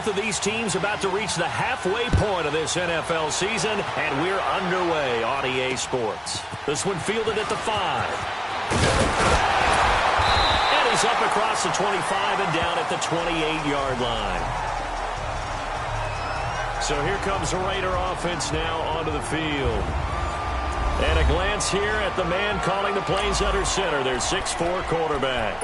Both of these teams about to reach the halfway point of this NFL season, and we're underway on EA Sports. This one fielded at the 5. And he's up across the 25 and down at the 28-yard line. So here comes the Raider offense now onto the field. And a glance here at the man calling the plays under center, their 6'4" quarterback.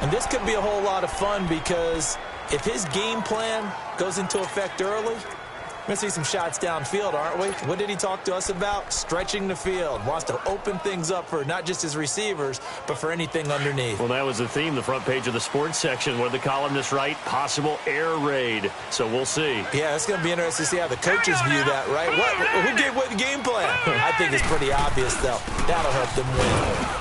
And this could be a whole lot of fun because if his game plan goes into effect early, we're going to see some shots downfield, aren't we? What did he talk to us about? Stretching the field. Wants to open things up for not just his receivers, but for anything underneath. Well, that was the theme, the front page of the sports section, where the columnists write possible air raid. So we'll see. Yeah, it's going to be interesting to see how the coaches view that, right? Who gave what game plan? I think it's pretty obvious, though. That'll help them win.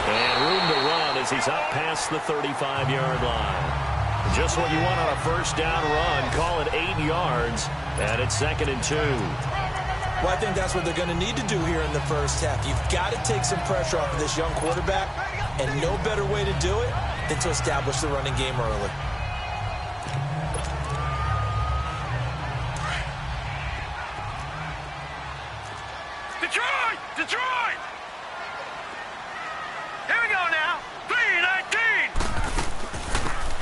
And room to run as he's up past the 35-yard line. Just what you want on a first down run. Call it 8 yards, and it's 2nd and 2. Well, I think that's what they're going to need to do here in the first half. You've got to take some pressure off of this young quarterback, and no better way to do it than to establish the running game early. Detroit! Detroit! Here we go now. 3-19.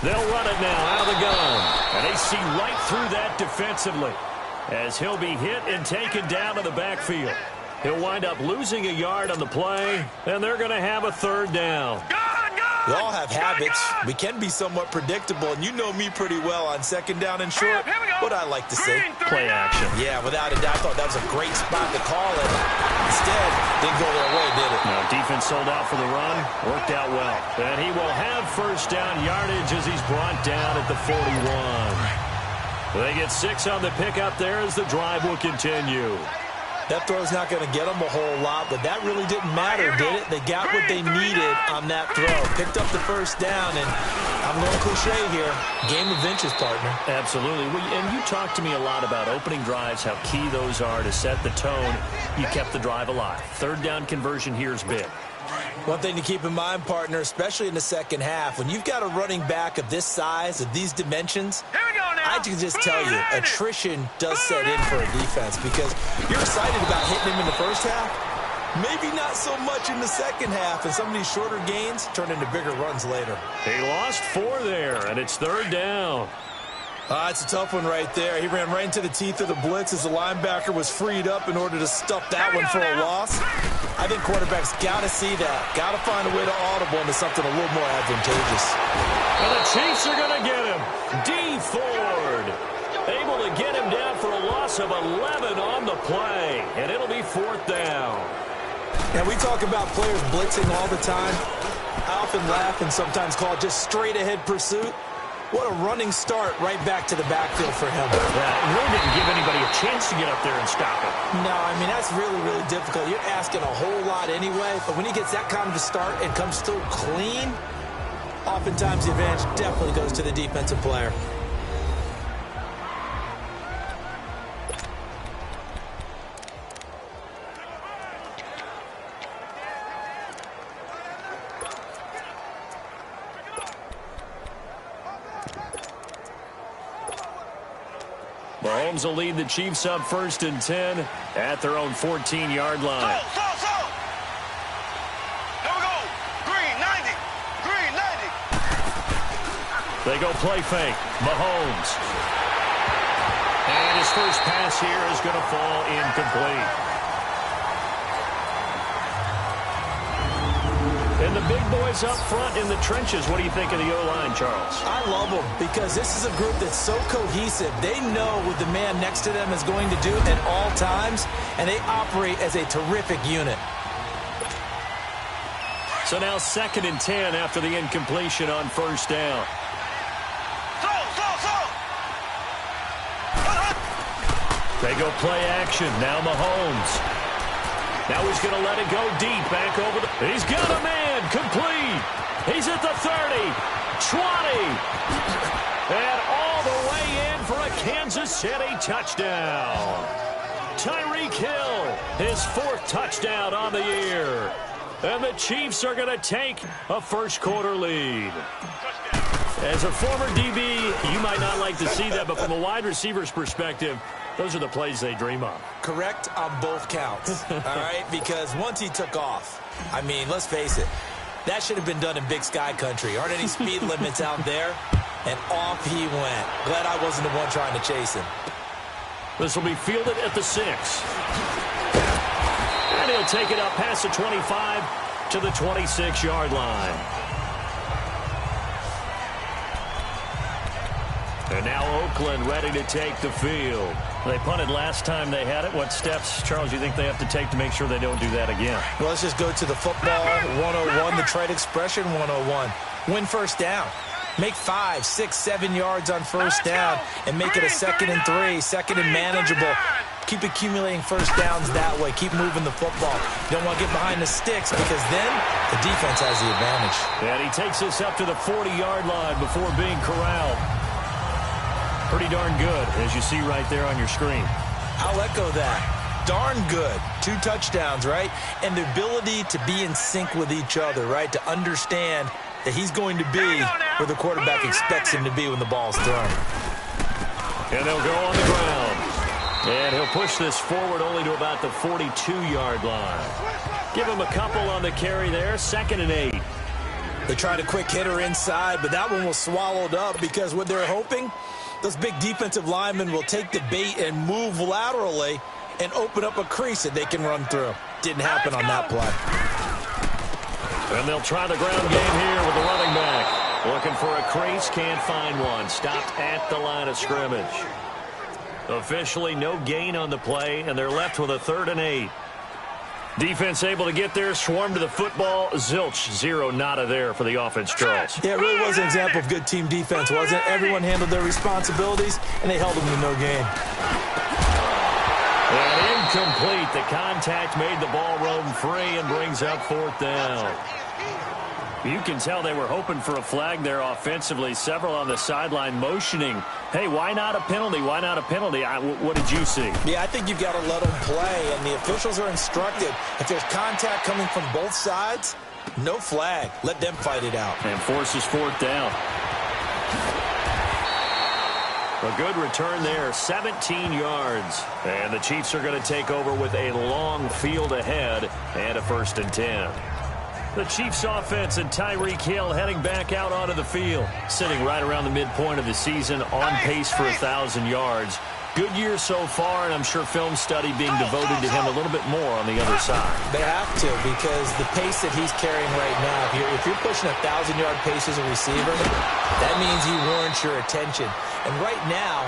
They'll run it now out of the gun. And they see right through that defensively as he'll be hit and taken down to the backfield. He'll wind up losing a yard on the play, and they're going to have a 3rd down. We all have habits. We can be somewhat predictable, and you know me pretty well on 2nd down and short. What I like to say. Play action. Yeah, without a doubt. I thought that was a great spot to call it. Instead, didn't go their way, did it? No, defense sold out for the run. Worked out well. And he will have first down yardage as he's brought down at the 41. They get 6 on the pickup there as the drive will continue. That throw's not going to get them a whole lot, but that really didn't matter, did it? They got what they needed on that throw. Picked up the first down, and I'm going cliche here. Game of inches, partner. Absolutely. And you talked to me a lot about opening drives, how key those are to set the tone. You kept the drive alive. 3rd down conversion here is big. One thing to keep in mind, partner, especially in the second half, when you've got a running back of this size, of these dimensions, I can just tell you, attrition does set in for a defense because you're excited about hitting him in the first half. Maybe not so much in the second half, and some of these shorter gains turn into bigger runs later. He lost 4 there, and it's 3rd down. It's a tough one right there. He ran right into the teeth of the blitz as the linebacker was freed up in order to stuff that one for a loss. I think quarterbacks got to see that. Got to find a way to audible into something a little more advantageous. And the Chiefs are going to get him. D. Ford able to get him down for a loss of 11 on the play. And it'll be 4th down. And we talk about players blitzing all the time. I often laugh and sometimes call it just straight-ahead pursuit. What a running start right back to the backfield for him. Yeah, it really didn't give anybody a chance to get up there and stop it. No, I mean, that's really, really difficult. You're asking a whole lot anyway, but when he gets that kind of a start and comes through clean, oftentimes the advantage definitely goes to the defensive player. Mahomes will lead the Chiefs up 1st and 10 at their own 14-yard line. So. Here we go. Green 90. Green 90. They go play fake. Mahomes. And his first pass here is going to fall incomplete. And the big boys up front in the trenches. What do you think of the O-line, Charles? I love them because this is a group that's so cohesive. They know what the man next to them is going to do at all times, and they operate as a terrific unit. So now 2nd and 10 after the incompletion on first down. They go play action. Now Mahomes. Now he's going to let it go deep. Back over the... He's got a man. Complete. He's at the 30. 20. And all the way in for a Kansas City touchdown. Tyreek Hill, his 4th touchdown on the year. And the Chiefs are going to take a first quarter lead. As a former DB, you might not like to see that, but from a wide receiver's perspective, those are the plays they dream of. Correct on both counts, all right? Because once he took off, I mean, let's face it, that should have been done in Big Sky Country. Aren't any speed limits out there? And off he went. Glad I wasn't the one trying to chase him. This will be fielded at the 6. And he'll take it up past the 25 to the 26-yard line. And now Oakland ready to take the field. They punted last time they had it. What steps, Charles, you think they have to take to make sure they don't do that again? Well, let's just go to the football 101, the trade expression 101. Win first down. Make 5, 6, 7 yards on first down and make it a 2nd and 3, 2nd and manageable. Keep accumulating first downs that way. Keep moving the football. You don't want to get behind the sticks because then the defense has the advantage. And he takes this up to the 40-yard line before being corralled. Pretty darn good, as you see right there on your screen. I'll echo that. Darn good. 2 touchdowns, right? And the ability to be in sync with each other, right? To understand that he's going to be where the quarterback expects him to be when the ball's thrown. And they'll go on the ground. And he'll push this forward only to about the 42-yard line. Give him a couple on the carry there. 2nd and 8. They tried a quick hitter inside, but that one was swallowed up because what they're hoping, those big defensive linemen will take the bait and move laterally and open up a crease that they can run through. Didn't happen on that play. And they'll try the ground game here with the running back. Looking for a crease, can't find one. Stopped at the line of scrimmage. Officially no gain on the play, and they're left with a 3rd and 8. Defense able to get there, swarm to the football. Zilch, 0 nada there for the offense, Charles. Yeah, it really was an example of good team defense, wasn't it? Everyone handled their responsibilities, and they held them to no gain. And incomplete. The contact made the ball roam free and brings up 4th down. You can tell they were hoping for a flag there offensively. Several on the sideline motioning, hey, why not a penalty? Why not a penalty? What did you see? Yeah, I think you've got to let them play, and the officials are instructed. If there's contact coming from both sides, no flag. Let them fight it out. And forces 4th down. A good return there, 17 yards. And the Chiefs are going to take over with a long field ahead and a 1st and 10. The Chiefs offense and Tyreek Hill heading back out onto the field. Sitting right around the midpoint of the season, on pace for 1,000 yards. Good year so far, and I'm sure film study being devoted to him a little bit more on the other side. They have to, because the pace that he's carrying right now, if you're pushing 1,000-yard pace as a receiver, that means he warrants your attention. And right now,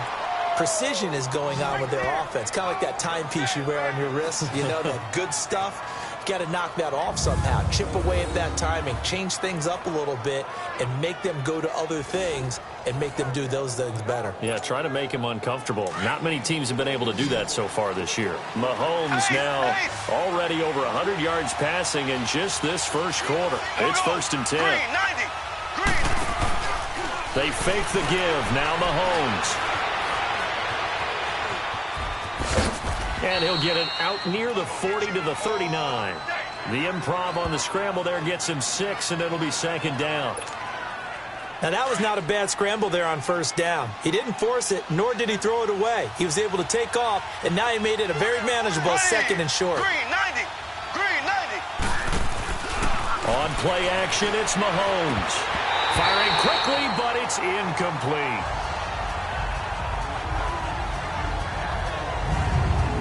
precision is going on with their offense. Kind of like that timepiece you wear on your wrist, you know, that good stuff. Got to knock that off somehow. Chip away at that timing. Change things up a little bit and make them go to other things and make them do those things better. Yeah, try to make him uncomfortable. Not many teams have been able to do that so far this year. Mahomes now already over 100 yards passing in just this first quarter. It's 1st and 10. They fake the give. Now Mahomes. And he'll get it out near the 40 to the 39. The improv on the scramble there gets him 6, and it'll be 2nd down. Now, that was not a bad scramble there on 1st down. He didn't force it, nor did he throw it away. He was able to take off, and now he made it a very manageable 2nd and short. Green 90. Green 90. On play action, it's Mahomes. Firing quickly, but it's incomplete.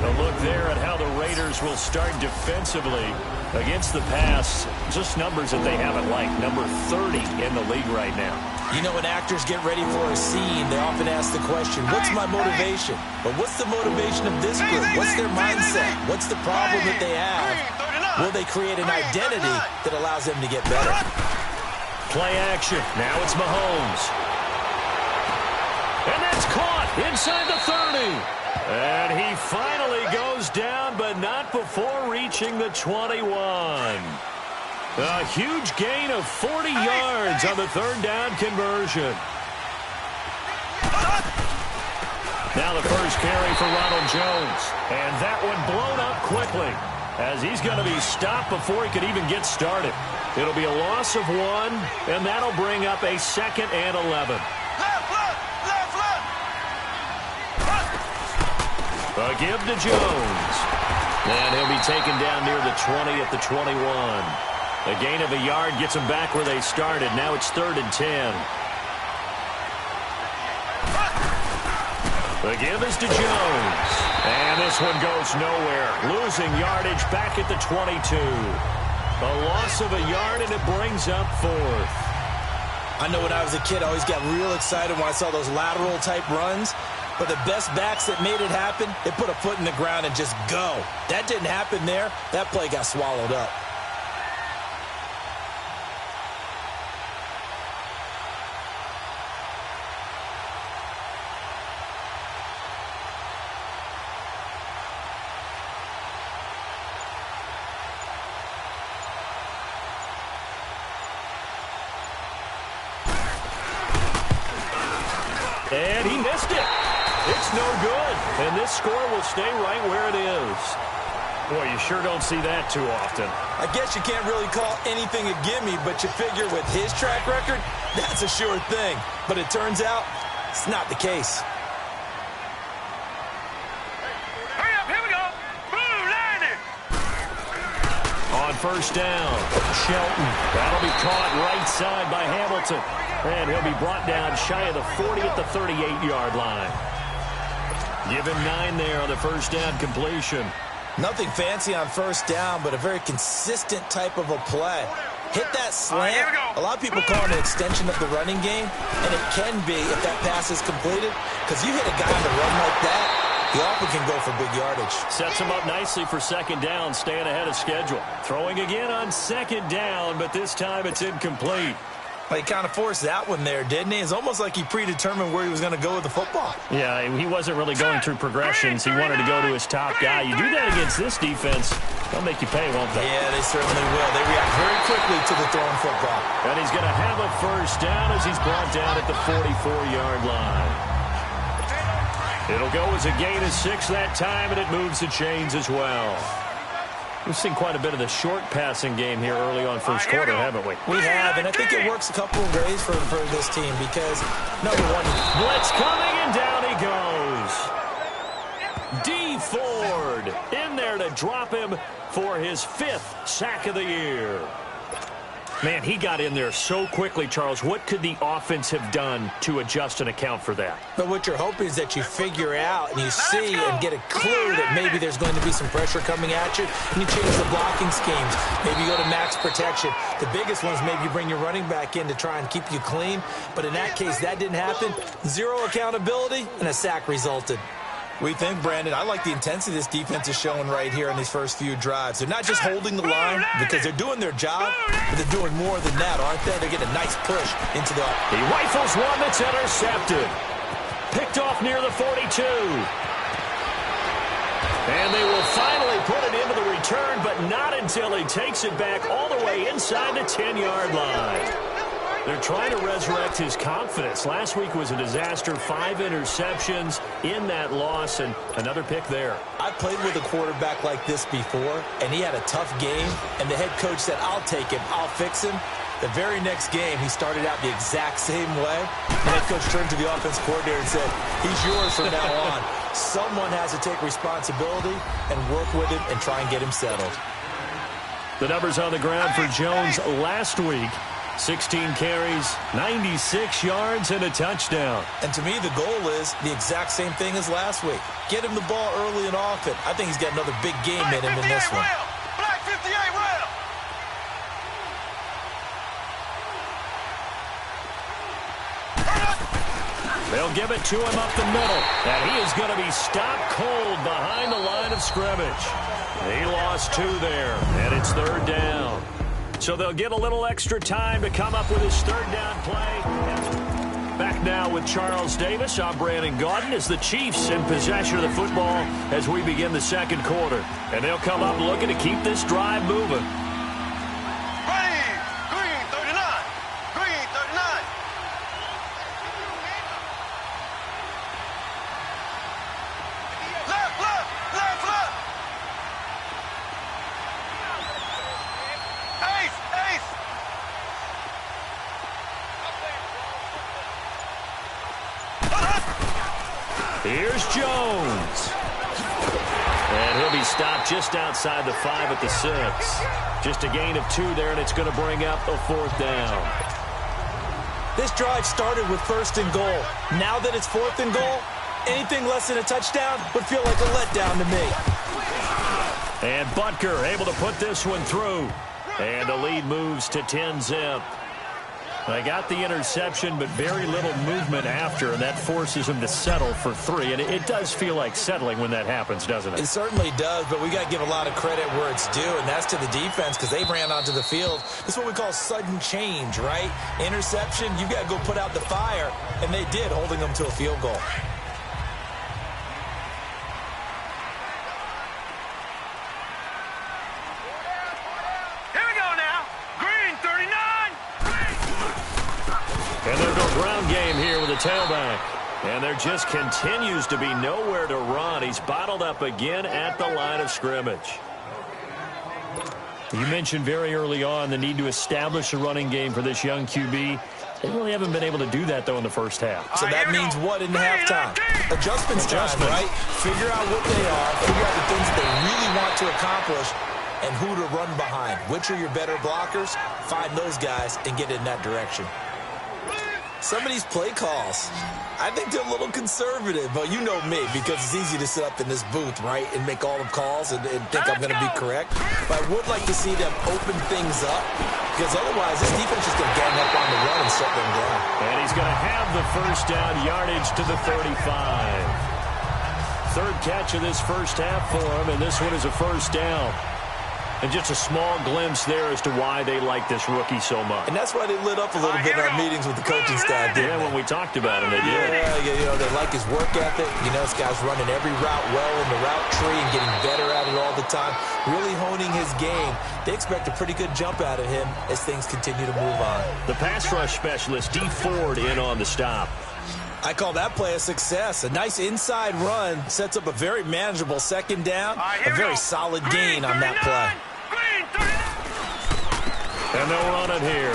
A look there at how the Raiders will start defensively against the pass. Just numbers that they haven't liked. Number 30 in the league right now. You know, when actors get ready for a scene, they often ask the question, what's my motivation? But what's the motivation of this group? What's their mindset? What's the problem that they have? Will they create an identity that allows them to get better? Play action. Now it's Mahomes. And that's caught inside the 30. And he finally goes down, but not before reaching the 21. A huge gain of 40 yards on the 3rd down conversion. Now the first carry for Ronald Jones. And that one blown up quickly, as he's going to be stopped before he could even get started. It'll be a loss of 1, and that'll bring up a 2nd and 11. A give to Jones. And he'll be taken down near the 20 at the 21. A gain of a yard gets them back where they started. Now it's 3rd and 10. The give is to Jones. And this one goes nowhere. Losing yardage back at the 22. A loss of a yard, and it brings up 4th. I know when I was a kid, I always got real excited when I saw those lateral-type runs. But the best backs that made it happen, they put a foot in the ground and just go. That didn't happen there. That play got swallowed up. And he missed it. It's no good. And this score will stay right where it is. Boy, you sure don't see that too often. I guess you can't really call anything a gimme, but you figure with his track record, that's a sure thing. But it turns out, it's not the case. Hurry up, here we go. Blue line. On first down, Shelton. That'll be caught right side by Hamilton. And he'll be brought down shy of the 40 at the 38-yard line. Give him 9 there on the first down completion. Nothing fancy on first down, but a very consistent type of a play. Hit that slant. A lot of people call it an extension of the running game, and it can be if that pass is completed, because you hit a guy on the run like that, he often can go for big yardage. Sets him up nicely for 2nd down, staying ahead of schedule. Throwing again on 2nd down, but this time it's incomplete. Well, he kind of forced that one there, didn't he? It's almost like he predetermined where he was going to go with the football. Yeah, he wasn't really going through progressions. He wanted to go to his top guy. You do that against this defense, they'll make you pay, won't they? Yeah, they certainly will. They react very quickly to the thrown football. And he's going to have a first down as he's brought down at the 44-yard line. It'll go as a gain of 6 that time, and it moves the chains as well. We've seen quite a bit of the short passing game here early on first quarter, haven't we? We have, and I think it works a couple of ways for this team because, number one, blitz coming, and down he goes. D. Ford in there to drop him for his 5th sack of the year. Man, he got in there so quickly, Charles. What could the offense have done to adjust and account for that? But what you're hoping is that you figure out and you see and get a clue that maybe there's going to be some pressure coming at you, and you change the blocking schemes. Maybe you go to max protection. The biggest one is maybe you bring your running back in to try and keep you clean. But in that case, that didn't happen. 0 accountability, and a sack resulted. We think, Brandon, I like the intensity this defense is showing right here in these first few drives. They're not just holding the line because they're doing their job, but they're doing more than that, aren't they? They're getting a nice push into the... He rifles one that's intercepted. Picked off near the 42. And they will finally put it into the return, but not until he takes it back all the way inside the 10-yard line. They're trying to resurrect his confidence. Last week was a disaster. 5 interceptions in that loss, and another pick there. I played with a quarterback like this before, and he had a tough game, and the head coach said, I'll take him, I'll fix him. The very next game, he started out the exact same way. The head coach turned to the offense coordinator and said, he's yours from now on. Someone has to take responsibility and work with him and try and get him settled. The numbers on the ground for Jones last week. 16 carries, 96 yards, and a touchdown. And to me, the goal is the exact same thing as last week. Get him the ball early and often. I think he's got another big game in him in this one. Black 58 round. They'll give it to him up the middle, and he is going to be stopped cold behind the line of scrimmage. He lost 2 there, and it's 3rd down. So they'll get a little extra time to come up with his 3rd down play. Back now with Charles Davis. I'm Brandon Gaudin as the Chiefs in possession of the football as we begin the 2nd quarter. And they'll come up looking to keep this drive moving. Ready. Green 39. Green 39. Left, left, left, left. Ace, ace. Here's Jones. And he'll be stopped just outside the 5 at the 6. Just a gain of 2 there, and it's going to bring up a 4th down. This drive started with 1st and goal. Now that it's 4th and goal, anything less than a touchdown would feel like a letdown to me. And Butker able to put this one through. And the lead moves to 10-zip. They got the interception, but very little movement after, and that forces him to settle for 3. And it does feel like settling when that happens, doesn't it? It certainly does, but we got to give a lot of credit where it's due, and that's to the defense because they ran onto the field. This is what we call sudden change, right? Interception, you've got to go put out the fire, and they did, holding them to a field goal. And they'll go ground game here with a tailback. And there just continues to be nowhere to run. He's bottled up again at the line of scrimmage. You mentioned very early on the need to establish a running game for this young QB. They really haven't been able to do that, though, in the first half. So that means what in halftime? Adjustments time, right? Figure out what they are, figure out the things that they really want to accomplish, and who to run behind. Which are your better blockers? Find those guys and get in that direction. Some of these play calls, I think they're a little conservative, but you know me, because it's easy to sit up in this booth, right, and make all the calls and think I'm going to be correct. But I would like to see them open things up, because otherwise this defense is going to gang up on the run and shut them down. And he's going to have the first down, yardage to the 35. Third catch of this first half for him, and this one is a first down. And just a small glimpse there as to why they like this rookie so much. And that's why they lit up a little bit in our meetings with the coaching staff, didn't they? When we talked about him, they did. Yeah, you know, they like his work ethic. You know, this guy's running every route well in the route tree and getting better at it all the time, really honing his game. They expect a pretty good jump out of him as things continue to move on. The pass rush specialist, D. Ford, in on the stop. I call that play a success. A nice inside run sets up a very manageable second down, a very solid gain on that play. And they'll run it here.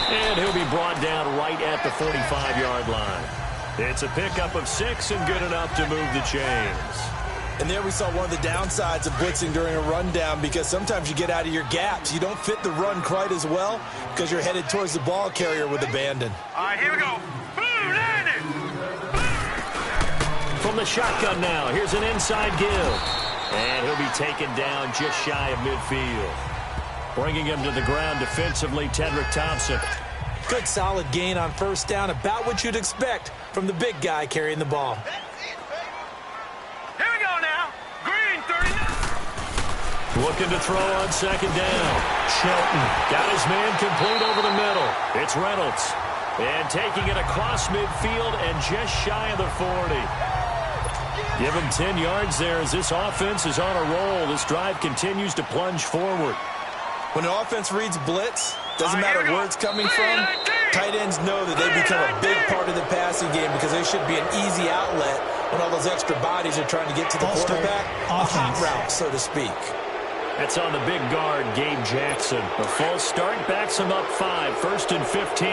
And he'll be brought down right at the 45-yard line. It's a pickup of 6 and good enough to move the chains. And there we saw one of the downsides of blitzing during a rundown, because sometimes you get out of your gaps. You don't fit the run quite as well because you're headed towards the ball carrier with abandon. All right, here we go. Boom, landed. From the shotgun now, here's an inside give. And he'll be taken down just shy of midfield. Bringing him to the ground defensively, Tedrick Thompson. Good solid gain on first down, about what you'd expect from the big guy carrying the ball. Here we go now. Green 39. Looking to throw on second down. Shelton got his man complete over the middle. It's Reynolds. And taking it across midfield and just shy of the 40. Give him 10 yards there as this offense is on a roll. This drive continues to plunge forward. When the offense reads blitz, doesn't matter where it's coming from, tight ends know that they become a big part of the passing game because they should be an easy outlet when all those extra bodies are trying to get to the quarterback. A hot route, so to speak. That's on the big guard, Gabe Jackson. A false start backs him up 5, 1st and 15.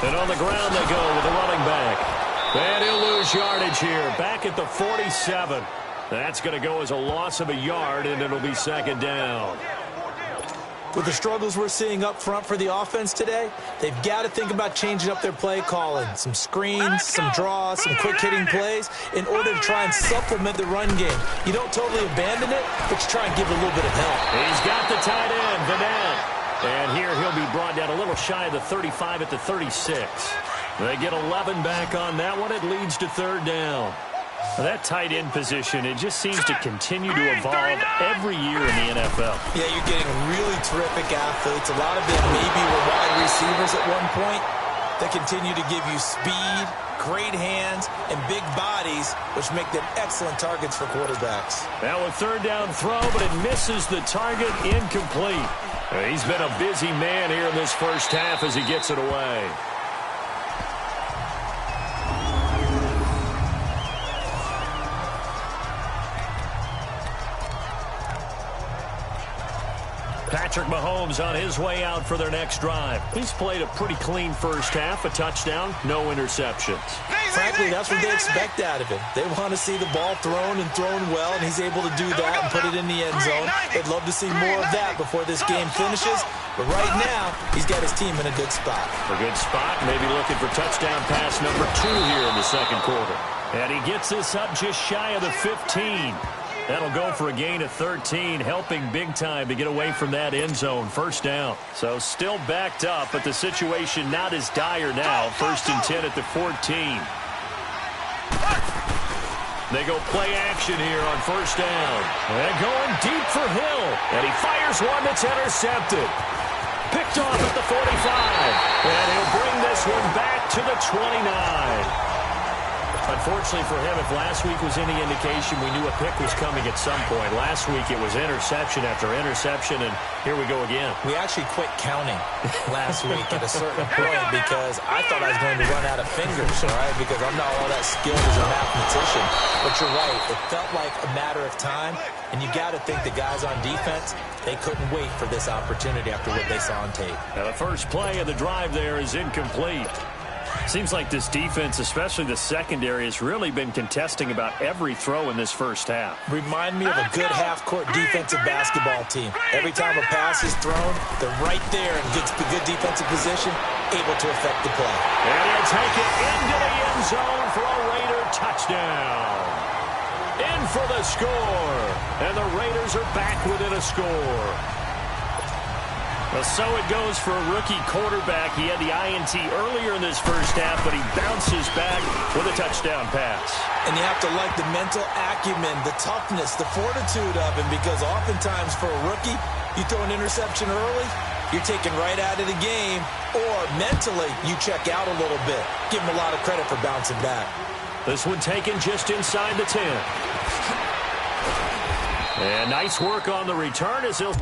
And on the ground they go with the running back. And he'll lose yardage here, back at the 47. That's going to go as a loss of a yard, and it'll be second down. With the struggles we're seeing up front for the offense today, they've got to think about changing up their play calling. Some screens, some draws, some quick-hitting plays in order to try and supplement the run game. You don't totally abandon it, but you try and give it a little bit of help. He's got the tight end, Vanette. And here he'll be brought down a little shy of the 35 at the 36. They get 11 back on that one. It leads to third down. Now that tight end position, it just seems to continue to evolve every year in the NFL. Yeah, you're getting really terrific athletes. A lot of them maybe were wide receivers at one point that continue to give you speed, great hands, and big bodies, which make them excellent targets for quarterbacks. Now a third down throw, but it misses the target, incomplete. He's been a busy man here in this first half as he gets it away. Patrick Mahomes on his way out for their next drive. He's played a pretty clean first half, a touchdown, no interceptions. Frankly, that's what they expect out of him. They want to see the ball thrown and thrown well, and he's able to do that and put it in the end zone. They'd love to see more of that before this game finishes. But right now, he's got his team in a good spot. A good spot, maybe looking for touchdown pass number 2 here in the second quarter. And he gets this up just shy of the 15. That'll go for a gain of 13, helping big time to get away from that end zone. First down. So still backed up, but the situation not as dire now. 1st and 10 at the 14. They go play action here on first down. And going deep for Hill. And he fires one that's intercepted. Picked off at the 45. And he'll bring this one back to the 29. Unfortunately for him, if last week was any indication, we knew a pick was coming at some point. Last week it was interception after interception, and here we go again. We actually quit counting last week at a certain point because I thought I was going to run out of fingers, all right, because I'm not all that skilled as a mathematician. But you're right. It felt like a matter of time, and you got to think the guys on defense, they couldn't wait for this opportunity after what they saw on tape. Now the first play of the drive there is incomplete. Seems like this defense, especially the secondary, has really been contesting about every throw in this first half. Remind me of a good half-court defensive basketball team. Every time a pass is thrown, they're right there in good defensive position, able to affect the play. And he'll take it into the end zone for a Raider touchdown. In for the score. And the Raiders are back within a score. Well, so it goes for a rookie quarterback. He had the INT earlier in this first half, but he bounces back with a touchdown pass. And you have to like the mental acumen, the toughness, the fortitude of him, because oftentimes for a rookie, you throw an interception early, you're taken right out of the game, or mentally you check out a little bit. Give him a lot of credit for bouncing back. This one taken just inside the 10. And nice work on the return as he'll...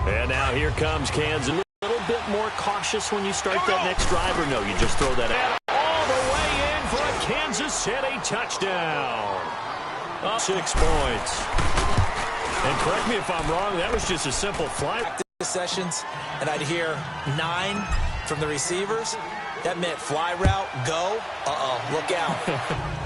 And now here comes Kansas. A little bit more cautious when you start that next drive, or no, you just throw that out. All the way in for a Kansas City touchdown. 6 points. And correct me if I'm wrong, that was just a simple fly. Sessions, and I'd hear 9 from the receivers. That meant fly route, go. Look out.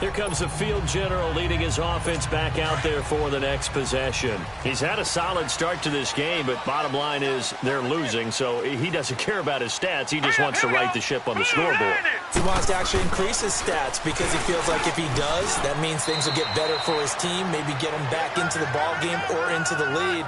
Here comes the field general leading his offense back out there for the next possession. He's had a solid start to this game, but bottom line is they're losing, so he doesn't care about his stats. He just wants to right the ship on the scoreboard. He wants to actually increase his stats because he feels like if he does, that means things will get better for his team, maybe get him back into the ball game or into the lead.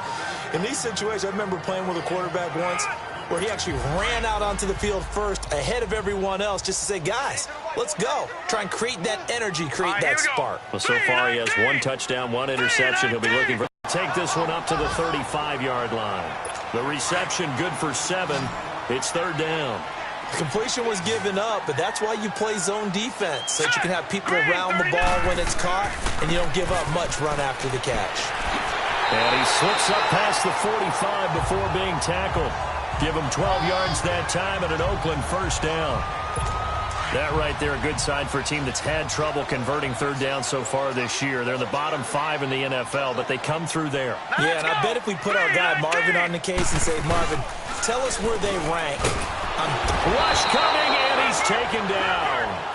In these situations, I remember playing with a quarterback once where he actually ran out onto the field first ahead of everyone else just to say, guys, let's go. Try and create that energy, create that spark. Well, so far he has 1 touchdown, 1 interception. He'll be looking for... Take this one up to the 35-yard line. The reception good for 7. It's 3rd down. Completion was given up, but that's why you play zone defense, so that you can have people around the ball when it's caught, and you don't give up much run after the catch. And he slips up past the 45 before being tackled. Give him 12 yards that time and an Oakland first down. That right there, a good sign for a team that's had trouble converting 3rd down so far this year. They're the bottom 5 in the NFL, but they come through there. Yeah, and I bet if we put our guy Marvin on the case and say, Marvin, tell us where they rank. Rush coming, and he's taken down.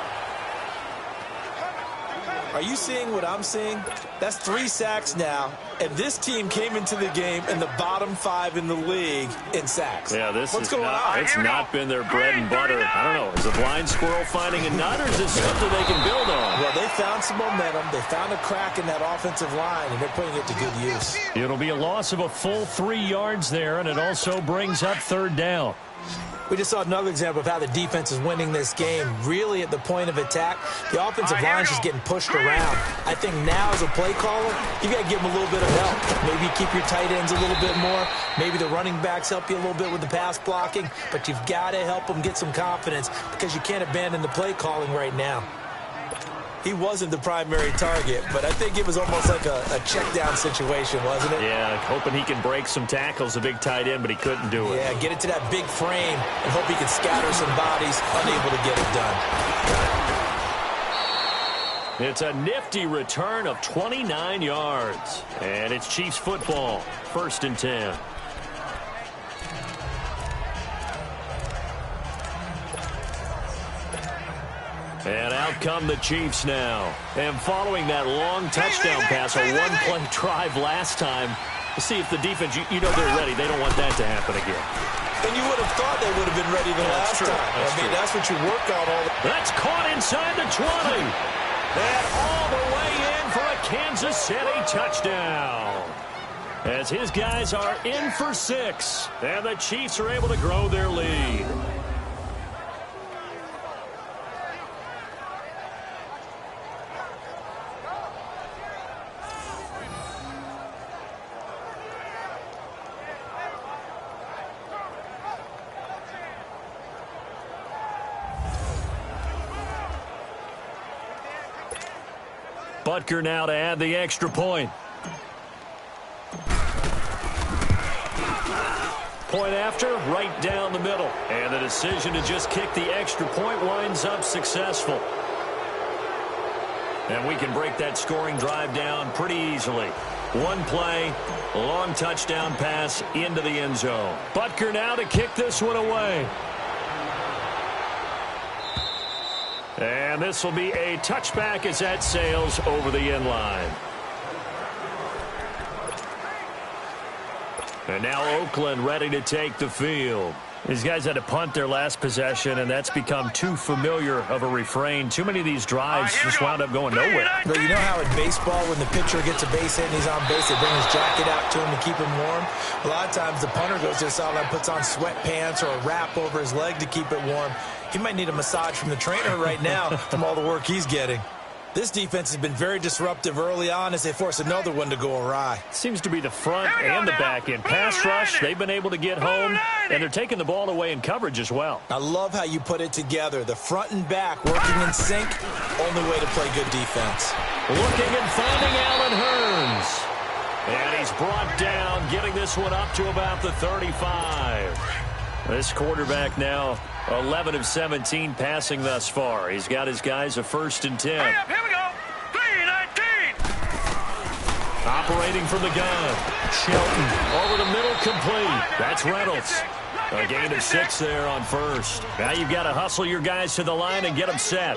Are you seeing what I'm seeing? That's 3 sacks now, and this team came into the game in the bottom 5 in the league in sacks. Yeah, What's going on? It's not been their bread and butter. I don't know. Is a blind squirrel finding a nut, or is this something they can build on? Well, they found some momentum. They found a crack in that offensive line, and they're putting it to good use. It'll be a loss of a full 3 yards there, and it also brings up 3rd down. We just saw another example of how the defense is winning this game. Really at the point of attack, the offensive line is just getting pushed around. I think now as a play caller, you got to give them a little bit of help. Maybe keep your tight ends a little bit more. Maybe the running backs help you a little bit with the pass blocking. But you've got to help them get some confidence because you can't abandon the play calling right now. He wasn't the primary target, but I think it was almost like a check-down situation, wasn't it? Yeah, hoping he can break some tackles, a big tight end, but he couldn't do it. Yeah, get it to that big frame and hope he can scatter some bodies, unable to get it done. It's a nifty return of 29 yards. And it's Chiefs football, 1st and 10. And out come the Chiefs now. And following that long touchdown pass, a one-play drive last time, to see if the defense, you know they're ready. They don't want that to happen again. And you would have thought they would have been ready the last time. That's what you work on all the... That's caught inside the 20. And all the way in for a Kansas City touchdown. As his guys are in for 6. And the Chiefs are able to grow their lead. Butker now to add the extra point. Point after, right down the middle. And the decision to just kick the extra point winds up successful. And we can break that scoring drive down pretty easily. One play, long touchdown pass into the end zone. Butker now to kick this one away. And this will be a touchback as that sails over the end line. And now Oakland ready to take the field. These guys had to punt their last possession, and that's become too familiar of a refrain. Too many of these drives just wound up going nowhere. But you know how in baseball, when the pitcher gets a base hit and he's on base, they bring his jacket out to him to keep him warm? A lot of times the punter goes to the sideline, puts on sweatpants or a wrap over his leg to keep it warm. He might need a massage from the trainer right now from all the work he's getting. This defense has been very disruptive early on as they force another one to go awry. Seems to be the front and the back end. Pass rush, they've been able to get home, and they're taking the ball away in coverage as well. I love how you put it together. The front and back working in sync, only way to play good defense. Looking and finding Allen Hurns. And he's brought down, getting this one up to about the 35. This quarterback now 11 of 17 passing thus far. He's got his guys a 1st and 10. Hurry up, here we go. 3-19. Operating from the gun. Shelton over the middle, complete. That's Reynolds. A gain of 6 there on 1st. Now you've got to hustle your guys to the line and get them set.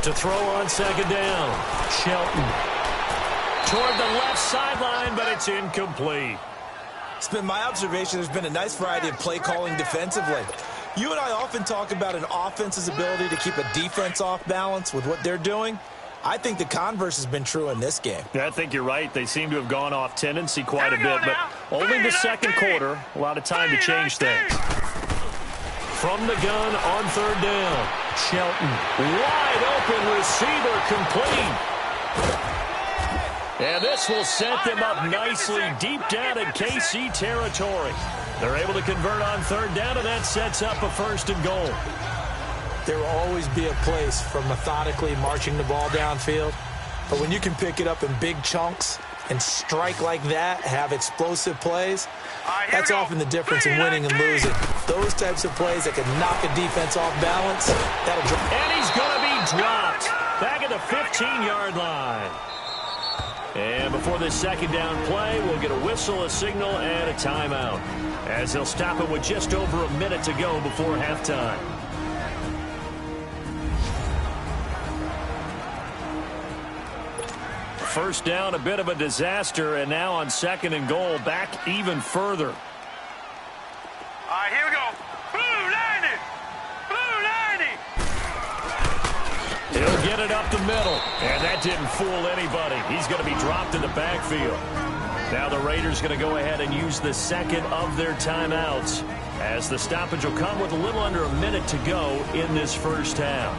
To throw on 2nd down. Shelton toward the left sideline, but it's incomplete. It's been my observation there's been a nice variety of play calling defensively. You and I often talk about an offense's ability to keep a defense off balance with what they're doing. I think the converse has been true in this game. Yeah, I think you're right. They seem to have gone off tendency quite a bit, but only the 2nd quarter. A lot of time to change things. From the gun on 3rd down. Shelton, wide open receiver, complete. And this will set them up nicely deep down in KC territory. They're able to convert on 3rd down, and that sets up a 1st and goal. There will always be a place for methodically marching the ball downfield. But when you can pick it up in big chunks and strike like that, have explosive plays, that's often the difference in winning and losing. Those types of plays that can knock a defense off balance, that'll drop. And he's going to be dropped back at the 15-yard line. And before this 2nd down play, we'll get a whistle, a signal, and a timeout, as they'll stop it with just over a minute to go before halftime. First down, a bit of a disaster, and now on 2nd and goal, back even further. All right, here we go. Blue 90. Blue 90. He'll get it up the middle, and that didn't fool anybody. He's going to be dropped in the backfield. Now the Raiders going to go ahead and use the 2nd of their timeouts, as the stoppage will come with a little under a minute to go in this first half.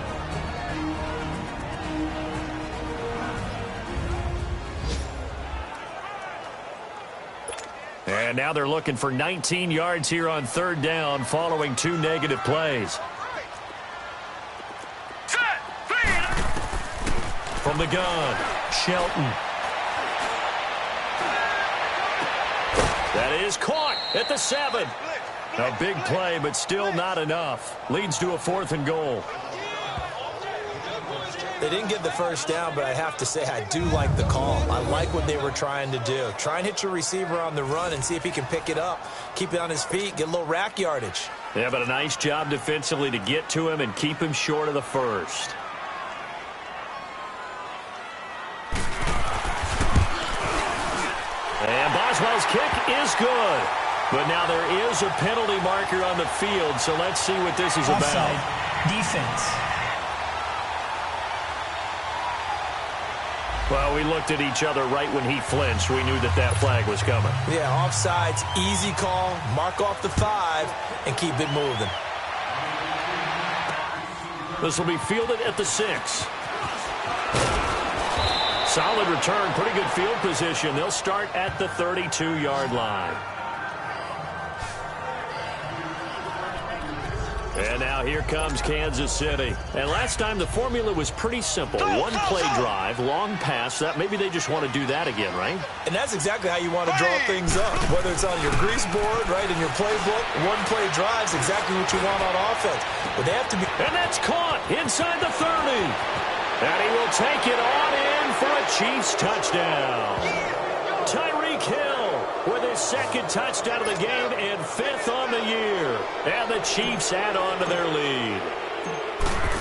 And now they're looking for 19 yards here on 3rd down following 2 negative plays. From the gun, Shelton. That is caught at the 7. A big play, but still not enough. Leads to a 4th and goal. They didn't get the first down, but I have to say I do like the call. I like what they were trying to do. Try and hit your receiver on the run and see if he can pick it up. Keep it on his feet, get a little rack yardage. Yeah, but a nice job defensively to get to him and keep him short of the first. And Boswell's kick is good. But now there is a penalty marker on the field, so let's see what this is Offside. about. Defense. Well, we looked at each other right when he flinched. We knew that that flag was coming. Yeah, offsides, easy call. Mark off the 5 and keep it moving. This will be fielded at the 6. Solid return, pretty good field position. They'll start at the 32-yard line. And now here comes Kansas City. And last time the formula was pretty simple. One play drive, long pass. That maybe they just want to do that again, right? And that's exactly how you want to draw things up. Whether it's on your grease board, right, in your playbook, one play drive is exactly what you want on offense. But they have to be... And that's caught inside the 30. And he will take it on in for a Chiefs touchdown. Tyreek Hill with his 2nd touchdown of the game and 5th on the year. And the Chiefs add on to their lead.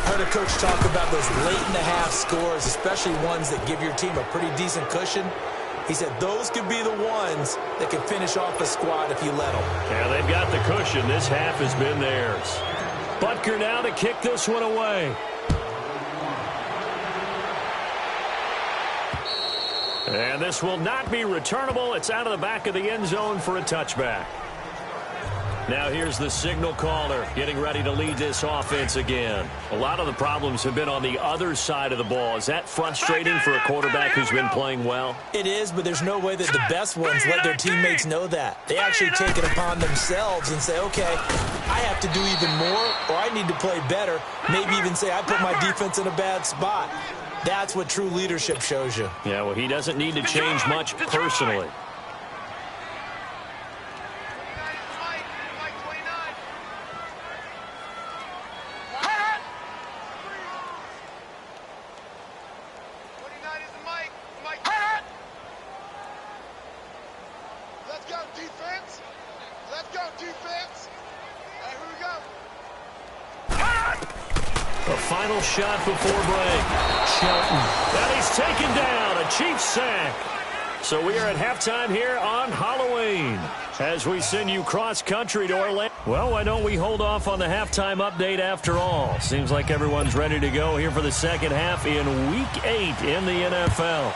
Heard a coach talk about those late-in-the-half scores, especially ones that give your team a pretty decent cushion. He said those could be the ones that can finish off a squad if you let them. Yeah, they've got the cushion. This half has been theirs. Butker now to kick this one away. And this will not be returnable. It's out of the back of the end zone for a touchback. Now here's the signal caller getting ready to lead this offense again. A lot of the problems have been on the other side of the ball. Is that frustrating for a quarterback who's been playing well? It is, but there's no way that the best ones let their teammates know that. They actually take it upon themselves and say, okay, I have to do even more, or I need to play better. Maybe even say I put my defense in a bad spot. That's what true leadership shows you. Yeah, well, he doesn't need to change much personally. The final shot before break. And he's taken down. A Chiefs sack. So we are at halftime here on Halloween as we send you cross-country to Orlando. Well, why don't we hold off on the halftime update after all? Seems like everyone's ready to go here for the second half in Week 8 in the NFL.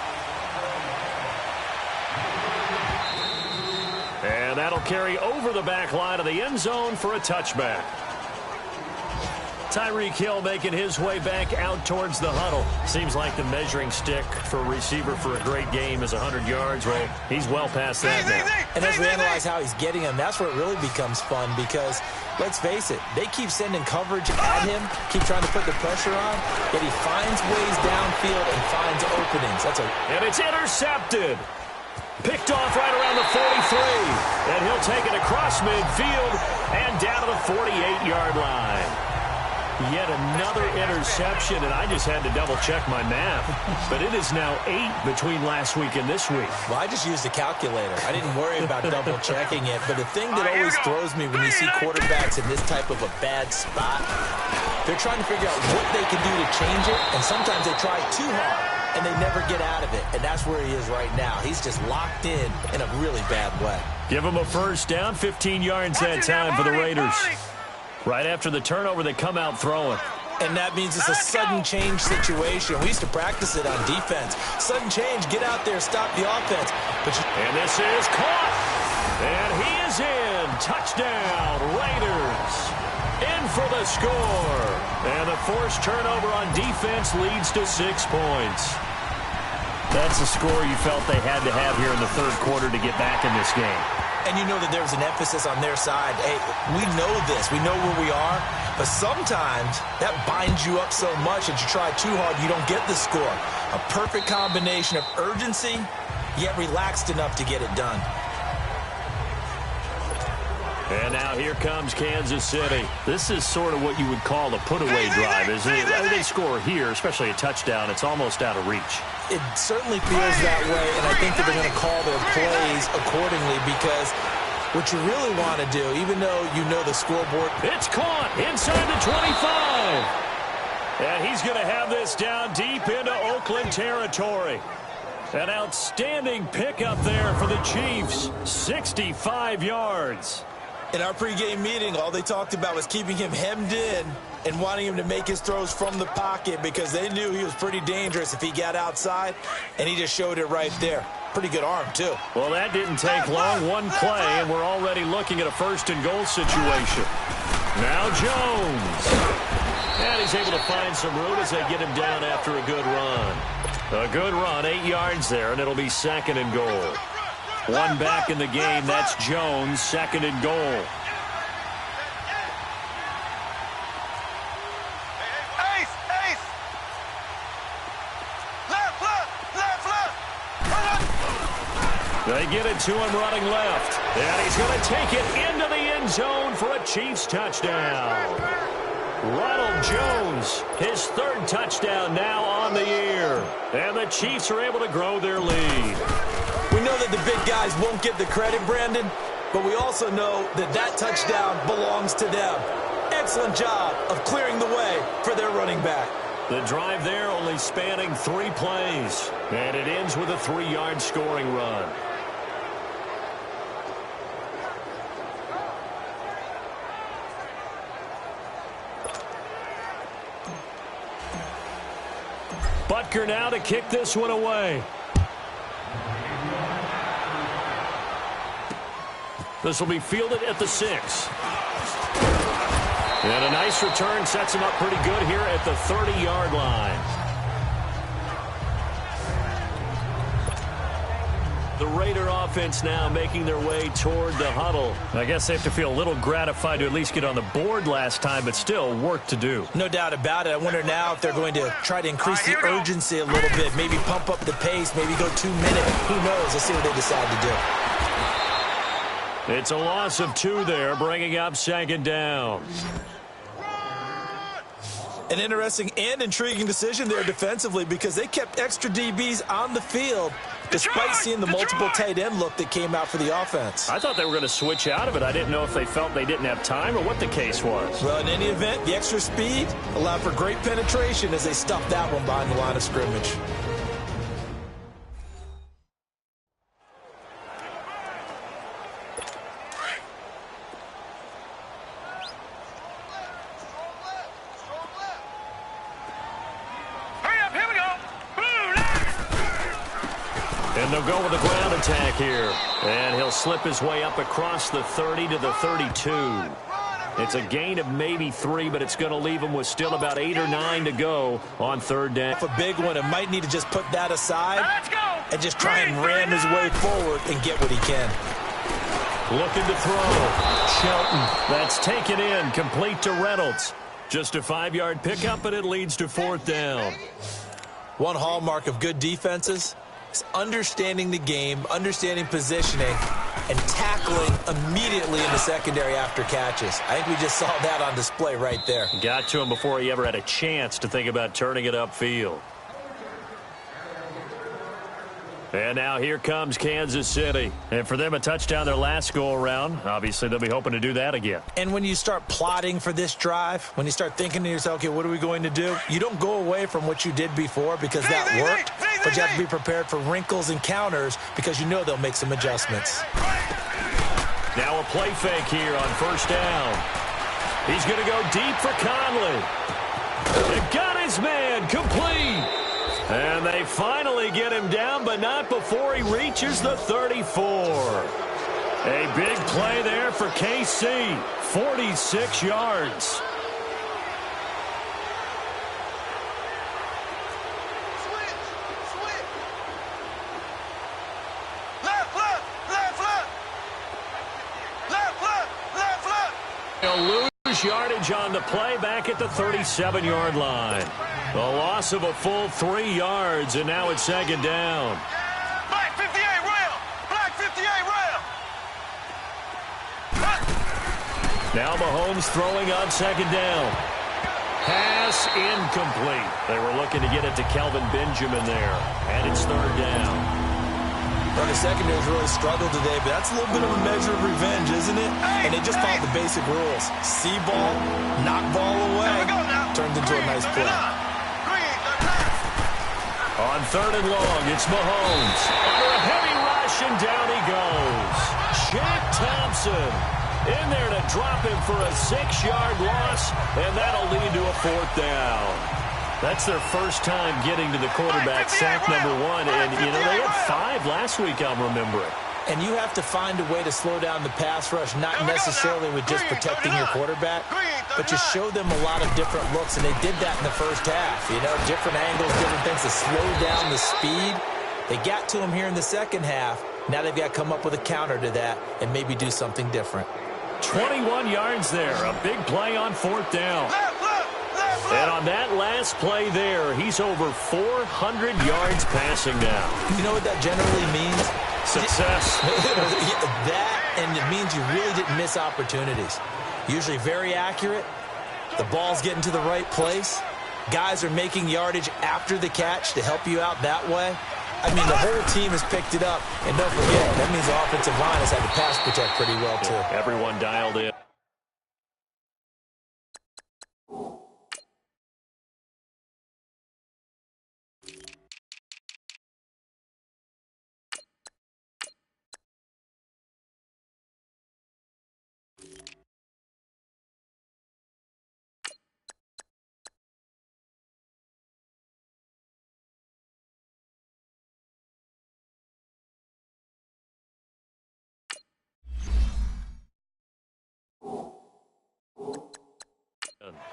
And that'll carry over the back line of the end zone for a touchback. Tyreek Hill making his way back out towards the huddle. Seems like the measuring stick for a receiver for a great game is 100 yards. Well, he's well past that now. And as we analyze how he's getting them, that's where it really becomes fun because, let's face it, they keep sending coverage at him, keep trying to put the pressure on, yet he finds ways downfield and finds openings. And it's intercepted. Picked off right around the 43. And he'll take it across midfield and down to the 48-yard line. Yet another interception, and I just had to double-check my math. But it is now 8 between last week and this week. Well, I just used a calculator. I didn't worry about double-checking it. But the thing that always throws me when you see quarterbacks in this type of a bad spot, they're trying to figure out what they can do to change it, and sometimes they try too hard, and they never get out of it. And that's where he is right now. He's just locked in a really bad way. Give him a first down, 15 yards that time for the Raiders. Right after the turnover, they come out throwing. And that means it's a sudden change situation. We used to practice it on defense. Sudden change, get out there, stop the offense. And this is caught. And he is in. Touchdown, Raiders. In for the score. And the forced turnover on defense leads to 6 points. That's the score you felt they had to have here in the third quarter to get back in this game. And you know that there's an emphasis on their side. Hey, we know this. We know where we are. But sometimes that binds you up so much that you try too hard, you don't get the score. A perfect combination of urgency, yet relaxed enough to get it done. And now here comes Kansas City. This is sort of what you would call a put-away drive, isn't it? They score here, especially a touchdown. It's almost out of reach. It certainly feels that way, and I think that they're going to call their plays accordingly because what you really want to do, even though you know the scoreboard. It's caught inside the 25. And he's going to have this down deep into Oakland territory. An outstanding pickup there for the Chiefs. 65 yards. In our pregame meeting, all they talked about was keeping him hemmed in and wanting him to make his throws from the pocket because they knew he was pretty dangerous if he got outside, and he just showed it right there. Pretty good arm, too. Well, that didn't take long. One play, and we're already looking at a first-and-goal situation. Now Jones. And he's able to find some room as they get him down after a good run. A good run, 8 yards there, and it'll be second and goal. One back in the game, that's Jones, second and goal. Ace, ace. Left. They get it to him running left. And he's going to take it into the end zone for a Chiefs touchdown. Ronald Jones, his third touchdown now on the year. And the Chiefs are able to grow their lead. We know that the big guys won't get the credit, Brandon, but we also know that that touchdown belongs to them. Excellent job of clearing the way for their running back. The drive there only spanning 3 plays, and it ends with a 3-yard scoring run. Butker now to kick this one away. This will be fielded at the 6. And a nice return sets him up pretty good here at the 30-yard line. The Raider offense now making their way toward the huddle. I guess they have to feel a little gratified to at least get on the board last time, but still work to do. No doubt about it. I wonder now if they're going to try to increase the urgency a little bit, maybe pump up the pace, maybe go 2 minutes. Who knows? Let's see what they decide to do. It's a loss of 2 there, bringing up second down. An interesting and intriguing decision there defensively because they kept extra DBs on the field despite seeing the multiple tight end look that came out for the offense. I thought they were going to switch out of it. I didn't know if they felt they didn't have time or what the case was. Well, in any event, the extra speed allowed for great penetration as they stuffed that one behind the line of scrimmage. And they'll go with a ground attack here. And he'll slip his way up across the 30 to the 32. It's a gain of maybe 3, but it's going to leave him with still about 8 or 9 to go on third down. A big one, and might need to just put that aside and just try and ram his way forward and get what he can. Looking to throw. Shelton. That's taken in, complete to Reynolds. Just a 5-yard pickup, and it leads to fourth down. One hallmark of good defenses is understanding the game, understanding positioning, and tackling immediately in the secondary after catches. I think we just saw that on display right there. Got to him before he ever had a chance to think about turning it upfield. And now here comes Kansas City. And for them, a touchdown their last go-around. Obviously, they'll be hoping to do that again. And when you start plotting for this drive, when you start thinking to yourself, okay, what are we going to do? You don't go away from what you did before because that worked, but you have to be prepared for wrinkles and counters because you know they'll make some adjustments. Now a play fake here on first down. He's going to go deep for Conley. They got his man complete. And they finally get him down, but not before he reaches the 34. A big play there for KC. 46 yards. They'll lose yardage on the play back at the 37-yard line. A loss of a full 3 yards, and now it's second down. Black 58 rail! Black 58 rail! Now Mahomes throwing on second down. Pass incomplete. They were looking to get it to Kelvin Benjamin there. And it's third down. Well, the secondary's really struggled today, but that's a little bit of a measure of revenge, isn't it? And they just followed the basic rules. See ball, knock ball away. Turned into a nice play. On third and long, it's Mahomes. Under a heavy rush, and down he goes. Shaq Thompson in there to drop him for a 6-yard loss, and that'll lead to a fourth down. That's their first time getting to the quarterback, sack number 1. And, you know, they had 5 last week, I'm remembering. And you have to find a way to slow down the pass rush, not necessarily with just protecting your quarterback, but just show them a lot of different looks, and they did that in the first half. You know, different angles, different things to slow down the speed. They got to him here in the second half. Now they've got to come up with a counter to that and maybe do something different. 21 yards there, a big play on fourth down. And on that last play there, he's over 400 yards passing now. You know what that generally means? Success. That, and it means you really didn't miss opportunities. Usually very accurate. The ball's getting to the right place. Guys are making yardage after the catch to help you out that way. I mean, the whole team has picked it up. And don't forget, that means the offensive line has had to pass protect pretty well, too. Yeah, everyone dialed in.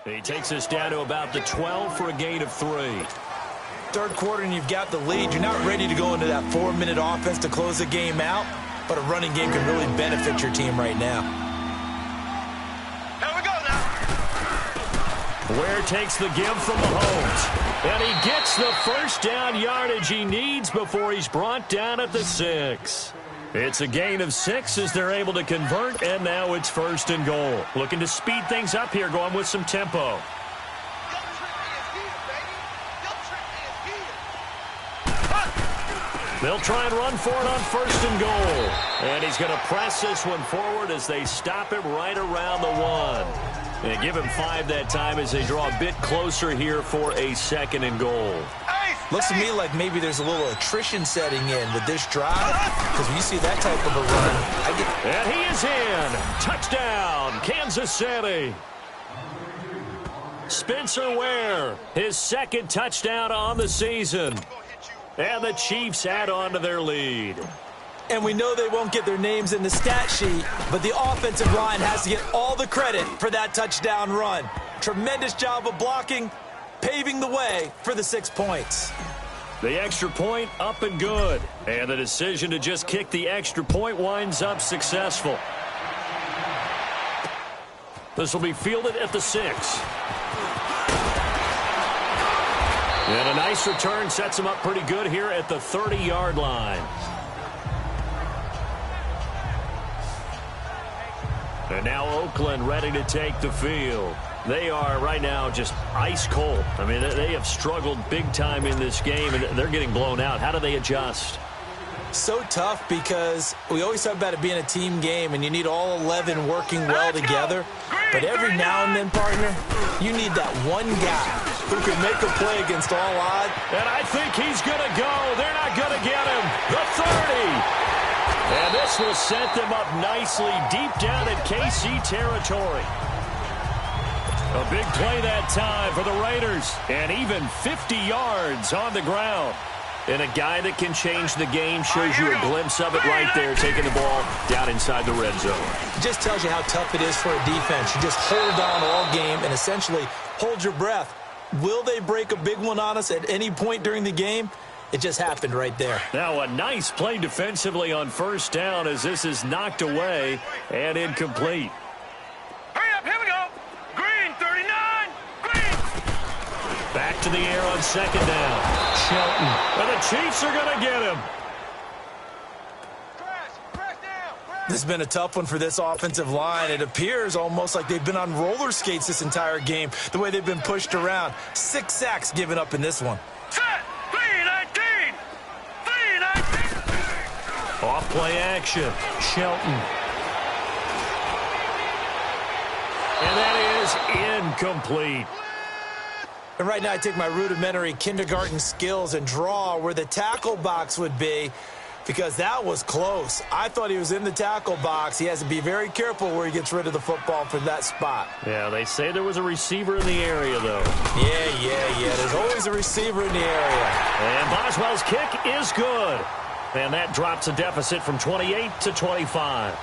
He takes us down to about the 12 for a gain of 3. Third quarter and you've got the lead. You're not ready to go into that 4-minute offense to close the game out, but a running game can really benefit your team right now. Here we go now. Ware takes the give from Mahomes, and he gets the first down yardage he needs before he's brought down at the 6. It's a gain of 6 as they're able to convert, and now it's first and goal. Looking to speed things up here, going with some tempo. They'll try and run for it on first and goal. And he's going to press this one forward as they stop him right around the 1. And give him 5 that time as they draw a bit closer here for a second and goal. Looks to me like maybe there's a little attrition setting in with this drive, because when you see that type of a run, And he is in. Touchdown, Kansas City. Spencer Ware, his second touchdown on the season. And the Chiefs add on to their lead. And we know they won't get their names in the stat sheet, but the offensive line has to get all the credit for that touchdown run. Tremendous job of blocking, paving the way for the 6 points. The extra point up and good. And the decision to just kick the extra point winds up successful. This will be fielded at the 6. And a nice return sets him up pretty good here at the 30-yard line. And now Oakland ready to take the field. They are right now just ice cold. I mean, they have struggled big time in this game, and they're getting blown out. How do they adjust? So tough because we always talk about it being a team game, and you need all 11 working well together. But every now and then, partner, you need that one guy who can make a play against all odds. And I think he's going to go. They're not going to get him. The 30. And this will set them up nicely deep down in KC territory. A big play that time for the Raiders. And even 50 yards on the ground. And a guy that can change the game shows you a glimpse of it right there, taking the ball down inside the red zone. It just tells you how tough it is for a defense. You just hold on all game and essentially hold your breath. Will they break a big one on us at any point during the game? It just happened right there. Now a nice play defensively on first down as this is knocked away and incomplete. Hurry up, here we go. Green, 39. Green. Back to the air on second down. Shelton. And the Chiefs are going to get him. Crash down. This has been a tough one for this offensive line. It appears almost like they've been on roller skates this entire game, the way they've been pushed around. 6 sacks given up in this one. Set. 3-19. 3-19. Off play action. Shelton. And that is incomplete. And right now I take my rudimentary kindergarten skills and draw where the tackle box would be, because that was close. I thought he was in the tackle box. He has to be very careful where he gets rid of the football from that spot. Yeah, they say there was a receiver in the area, though. Yeah. There's always a receiver in the area. And Boswell's kick is good. And that drops a deficit from 28 to 25.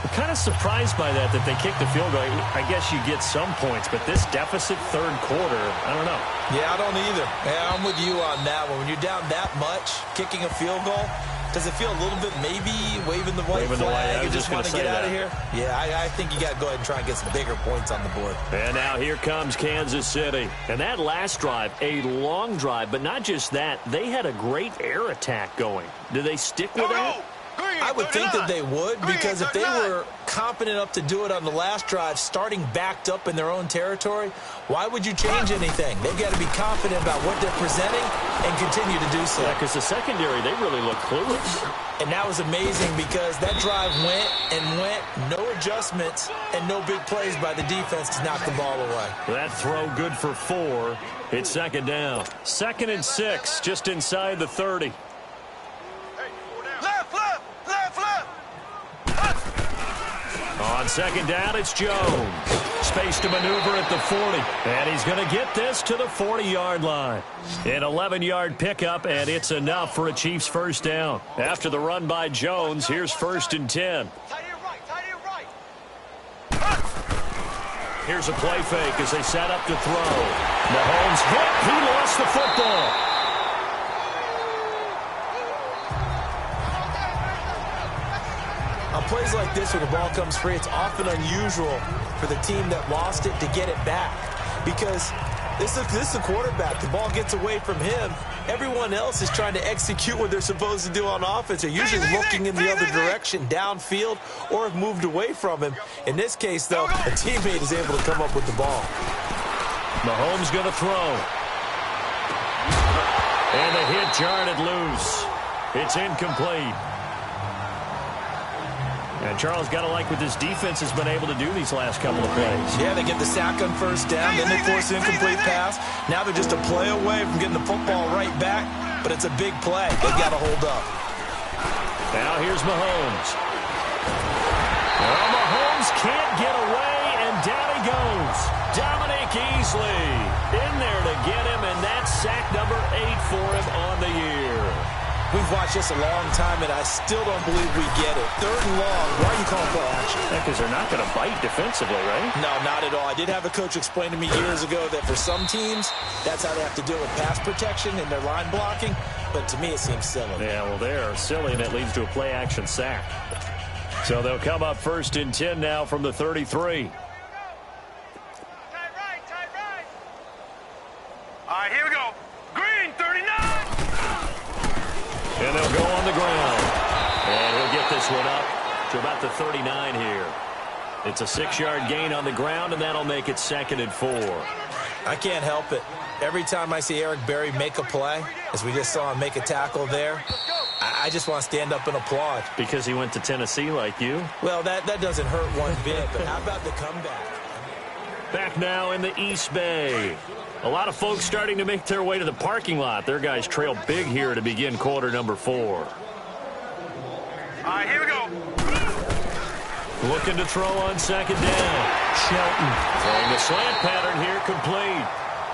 I'm kind of surprised by that they kicked the field goal. I guess you get some points, but this deficit third quarter, I don't know. Yeah, I don't either. Yeah, I'm with you on that one. When you're down that much, kicking a field goal, does it feel a little bit maybe waving the white flag and just want to get out of here? Yeah, I think you got to go ahead and try and get some bigger points on the board. And now here comes Kansas City. And that last drive, a long drive, but not just that. They had a great air attack going. Do they stick with that? I would think that they would, because if they were confident enough to do it on the last drive, starting backed up in their own territory, why would you change anything? They've got to be confident about what they're presenting and continue to do so. Yeah, because the secondary, they really look clueless. And that was amazing, because that drive went and went, no adjustments and no big plays by the defense to knock the ball away. That throw good for 4. It's second down. 2nd and 6, just inside the 30. On second down, it's Jones. Space to maneuver at the 40. And he's going to get this to the 40-yard line. An 11-yard pickup, and it's enough for a Chiefs first down. After the run by Jones, here's 1st and 10. Here's a play fake as they set up to throw. Mahomes hit. He lost the football. On plays like this, when the ball comes free, it's often unusual for the team that lost it to get it back, because this is a quarterback. The ball gets away from him. Everyone else is trying to execute what they're supposed to do on offense. They're usually looking in the other direction, downfield, or have moved away from him. In this case, though, a teammate is able to come up with the ball. Mahomes going to throw. And the hit jarred it loose. It's incomplete. And Charles, got to like what this defense has been able to do these last couple of plays. Yeah, they get the sack on first down, then they force an incomplete pass. Now they're just a play away from getting the football right back, but it's a big play. They've got to hold up. Now here's Mahomes. Well, Mahomes can't get away, and down he goes. Dominic Easley in there to get him, and that's sack number 8 for him on the year. We've watched this a long time, and I still don't believe we get it. 3rd and long. Why are you calling play action? Because they're not going to bite defensively, right? No, not at all. I did have a coach explain to me years ago that for some teams, that's how they have to deal with pass protection and their line blocking. But to me, it seems silly. Yeah, well, they're silly, and it leads to a play action sack. So they'll come up 1st and 10 now from the 33. All right, here we go. Green, 39. And they'll go on the ground. And he'll get this one up to about the 39 here. It's a 6-yard gain on the ground, and that'll make it 2nd and 4. I can't help it. Every time I see Eric Berry make a play, as we just saw him make a tackle there, I just want to stand up and applaud. Because he went to Tennessee like you? Well, that doesn't hurt one bit, but how about the comeback? Back now in the East Bay. A lot of folks starting to make their way to the parking lot. Their guys trail big here to begin quarter number 4. All right, here we go. Looking to throw on second down. Shelton throwing the slant pattern here, complete.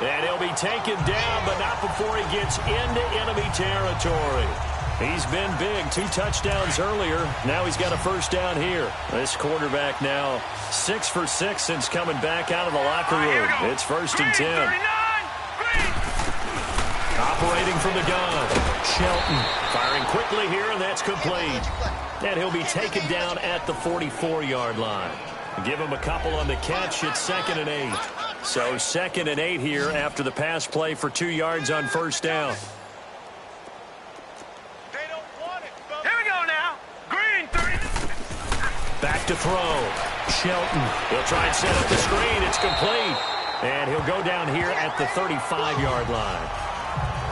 And he'll be taken down, but not before he gets into enemy territory. He's been big, 2 touchdowns earlier. Now he's got a first down here. This quarterback now 6 for 6 since coming back out of the locker room. It's 1st and 10. Operating from the gun. Shelton firing quickly here, and that's complete. And he'll be taken down at the 44-yard line. Give him a couple on the catch. It's 2nd and 8. So 2nd and 8 here after the pass play for 2 yards on first down. Here we go now. Green, 30. Back to throw. Shelton. He'll try and set up the screen. It's complete. And he'll go down here at the 35-yard line.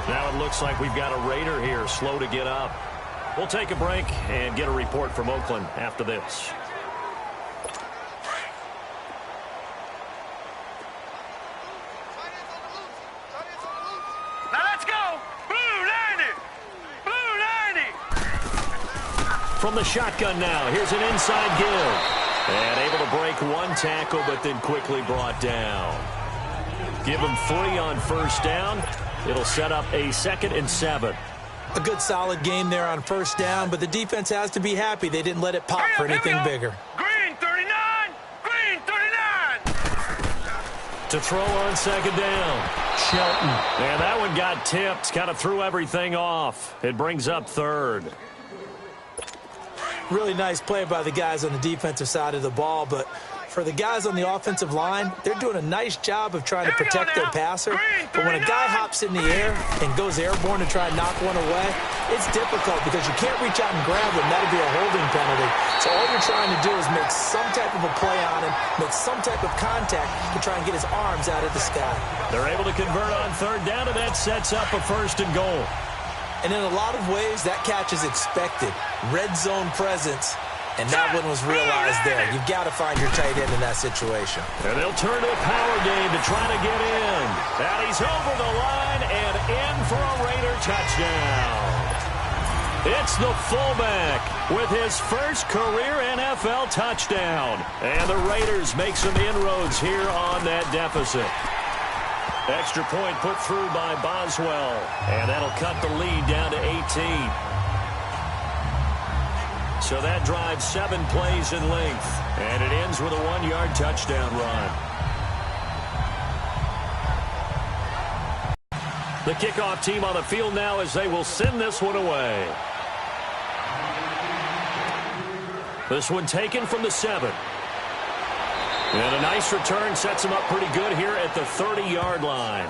Now it looks like we've got a Raider here, slow to get up. We'll take a break and get a report from Oakland after this. Now let's go. Blue 90. Blue 90. From the shotgun now, here's an inside give. And able to break one tackle, but then quickly brought down. Give him 3 on first down. It'll set up a 2nd and 7. A good solid game there on first down, but the defense has to be happy they didn't let it pop for anything bigger. Green 39. Green 39. To throw on 2nd down. Shelton. And that one got tipped. Kind of threw everything off. It brings up 3rd. Really nice play by the guys on the defensive side of the ball, but for the guys on the offensive line, they're doing a nice job of trying to protect their passer. But when a guy hops in the air and goes airborne to try and knock one away, it's difficult because you can't reach out and grab him. That'd be a holding penalty. So all you're trying to do is make some type of a play on him, make some type of contact to try and get his arms out of the sky. They're able to convert on 3rd down, and that sets up a 1st and goal. And in a lot of ways, that catch is expected. Red zone presence. And that one was realized there. You've got to find your tight end in that situation. And they'll turn to a power game to try to get in. And he's over the line and in for a Raider touchdown. It's the fullback with his first career NFL touchdown. And the Raiders make some inroads here on that deficit. Extra point put through by Boswell. And that'll cut the lead down to 18. So that drives 7 plays in length. And it ends with a 1-yard touchdown run. The kickoff team on the field now as they will send this one away. This one taken from the 7. And a nice return sets him up pretty good here at the 30-yard line.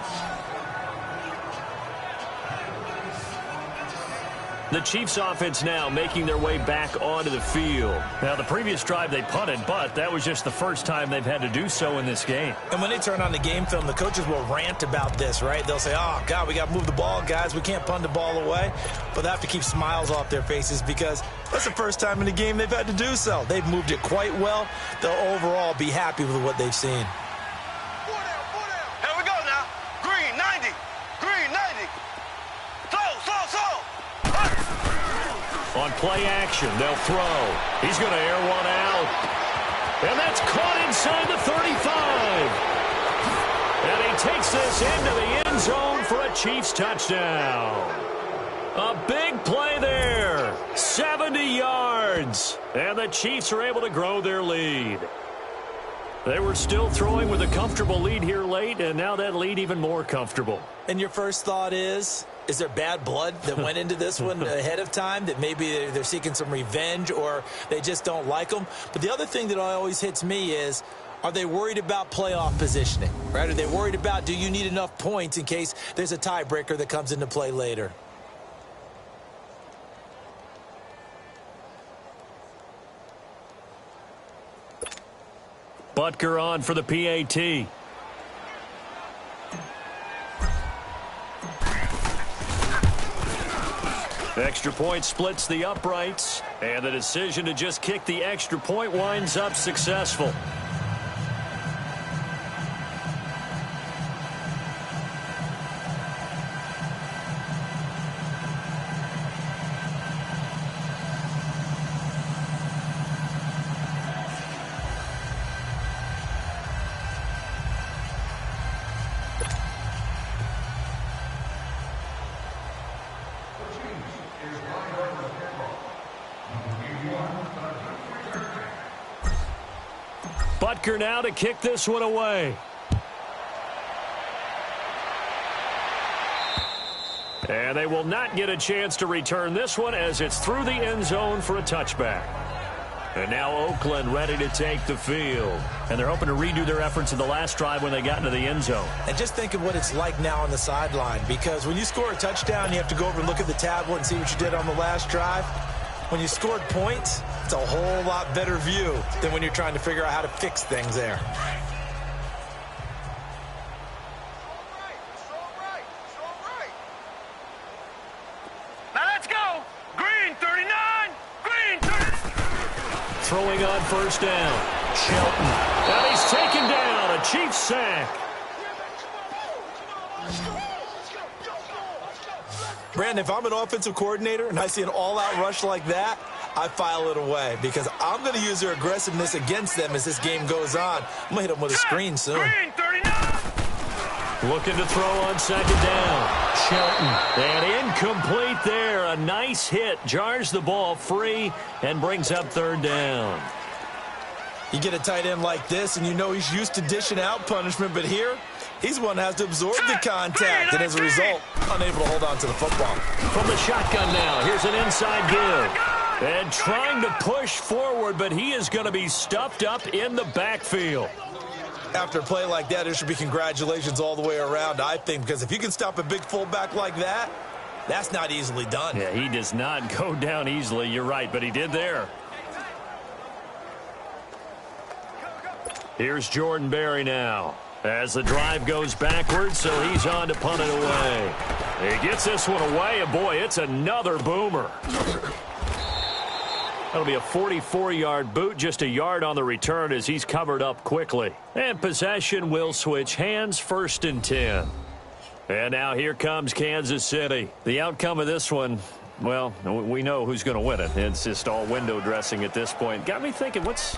The Chiefs offense now making their way back onto the field. Now, the previous drive they punted, but that was just the first time they've had to do so in this game. And when they turn on the game film, the coaches will rant about this, right? They'll say, oh, God, we got to move the ball, guys. We can't punt the ball away. But they have to keep smiles off their faces because that's the first time in the game they've had to do so. They've moved it quite well. They'll overall be happy with what they've seen. Here we go now. Green 90. Green 90. Slow. On play action, they'll throw. He's going to air one out. And that's caught inside the 35. And he takes this into the end zone for a Chiefs touchdown. A big play there. 70 yards. And the Chiefs are able to grow their lead. They were still throwing with a comfortable lead here late, and now that lead even more comfortable. And your first thought is there bad blood that went into this one ahead of time, that maybe they're seeking some revenge or they just don't like them? But the other thing that always hits me is, are they worried about playoff positioning, right? Are they worried about, do you need enough points in case there's a tiebreaker that comes into play later? Butker on for the PAT. Extra point splits the uprights, and the decision to just kick the extra point winds up successful. Butker now to kick this one away. And they will not get a chance to return this one as it's through the end zone for a touchback. And now Oakland ready to take the field. And they're hoping to redo their efforts in the last drive when they got into the end zone. And just think of what it's like now on the sideline, because when you score a touchdown, you have to go over and look at the tablet and see what you did on the last drive. When you scored points, it's a whole lot better view than when you're trying to figure out how to fix things there. Now let's go. Green 39. Green 30. Throwing on first down. Shelton. And he's taken down. A Chiefs sack. Brandon, if I'm an offensive coordinator and I see an all-out rush like that, I file it away because I'm going to use their aggressiveness against them as this game goes on. I'm going to hit them with a screen soon. Green 39. Looking to throw on second down. Shelton. And incomplete there. A nice hit. Jars the ball free and brings up third down. You get a tight end like this, and you know he's used to dishing out punishment, but here, he's one that has to absorb the contact, and as a result, unable to hold on to the football. From the shotgun now, here's an inside give. And trying to push forward, but he is going to be stuffed up in the backfield. After a play like that, there should be congratulations all the way around, I think, because if you can stop a big fullback like that, that's not easily done. Yeah, he does not go down easily. You're right, but he did there. Here's Jordan Berry now as the drive goes backwards, so he's on to punt it away. He gets this one away, and boy, it's another boomer. That'll be a 44-yard boot, just a yard on the return as he's covered up quickly. And possession will switch hands, 1st and 10. And now here comes Kansas City. The outcome of this one, well, we know who's going to win it. It's just all window dressing at this point. Got me thinking, what's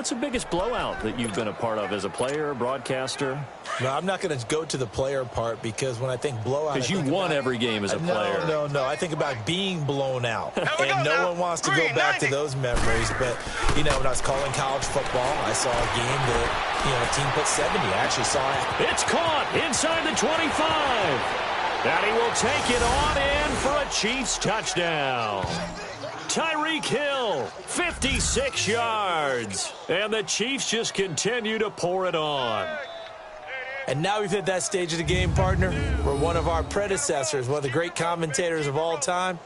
the biggest blowout that you've been a part of as a player, broadcaster? No, I'm not going to go to the player part because when I think blowout... Because you won every game as a player. No. I think about being blown out. And no one wants to go back to those memories. But, you know, when I was calling college football, I saw a game that, you know, a team put 70. I actually saw it. It's caught inside the 25. And he will take it on in for a Chiefs touchdown. Tyreek Hill, 56 yards. And the Chiefs just continue to pour it on. And now we've hit that stage of the game, partner, where one of our predecessors, one of the great commentators of all time,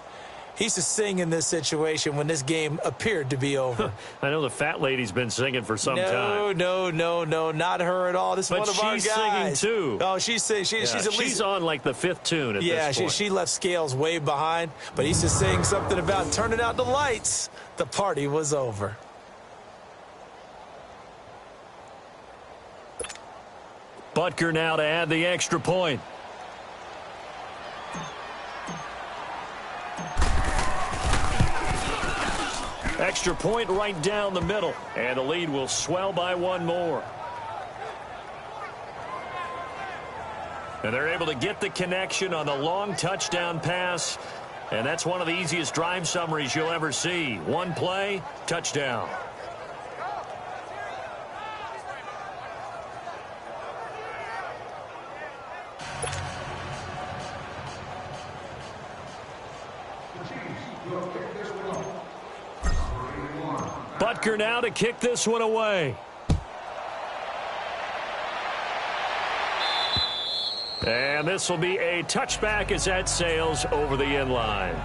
he used to sing in this situation when this game appeared to be over. I know the fat lady's been singing for some time. No, not her at all. This is one of our guys. But she's singing, too. Oh, she's at least... She's on, like, the 5th tune at this point. She left Scales way behind, but he used to sing something about turning out the lights. The party was over. Butker now to add the extra point. Extra point right down the middle. And the lead will swell by one more. And they're able to get the connection on the long touchdown pass. And that's one of the easiest drive summaries you'll ever see. One play, touchdown. Butker now to kick this one away. And this will be a touchback as that sails over the end line.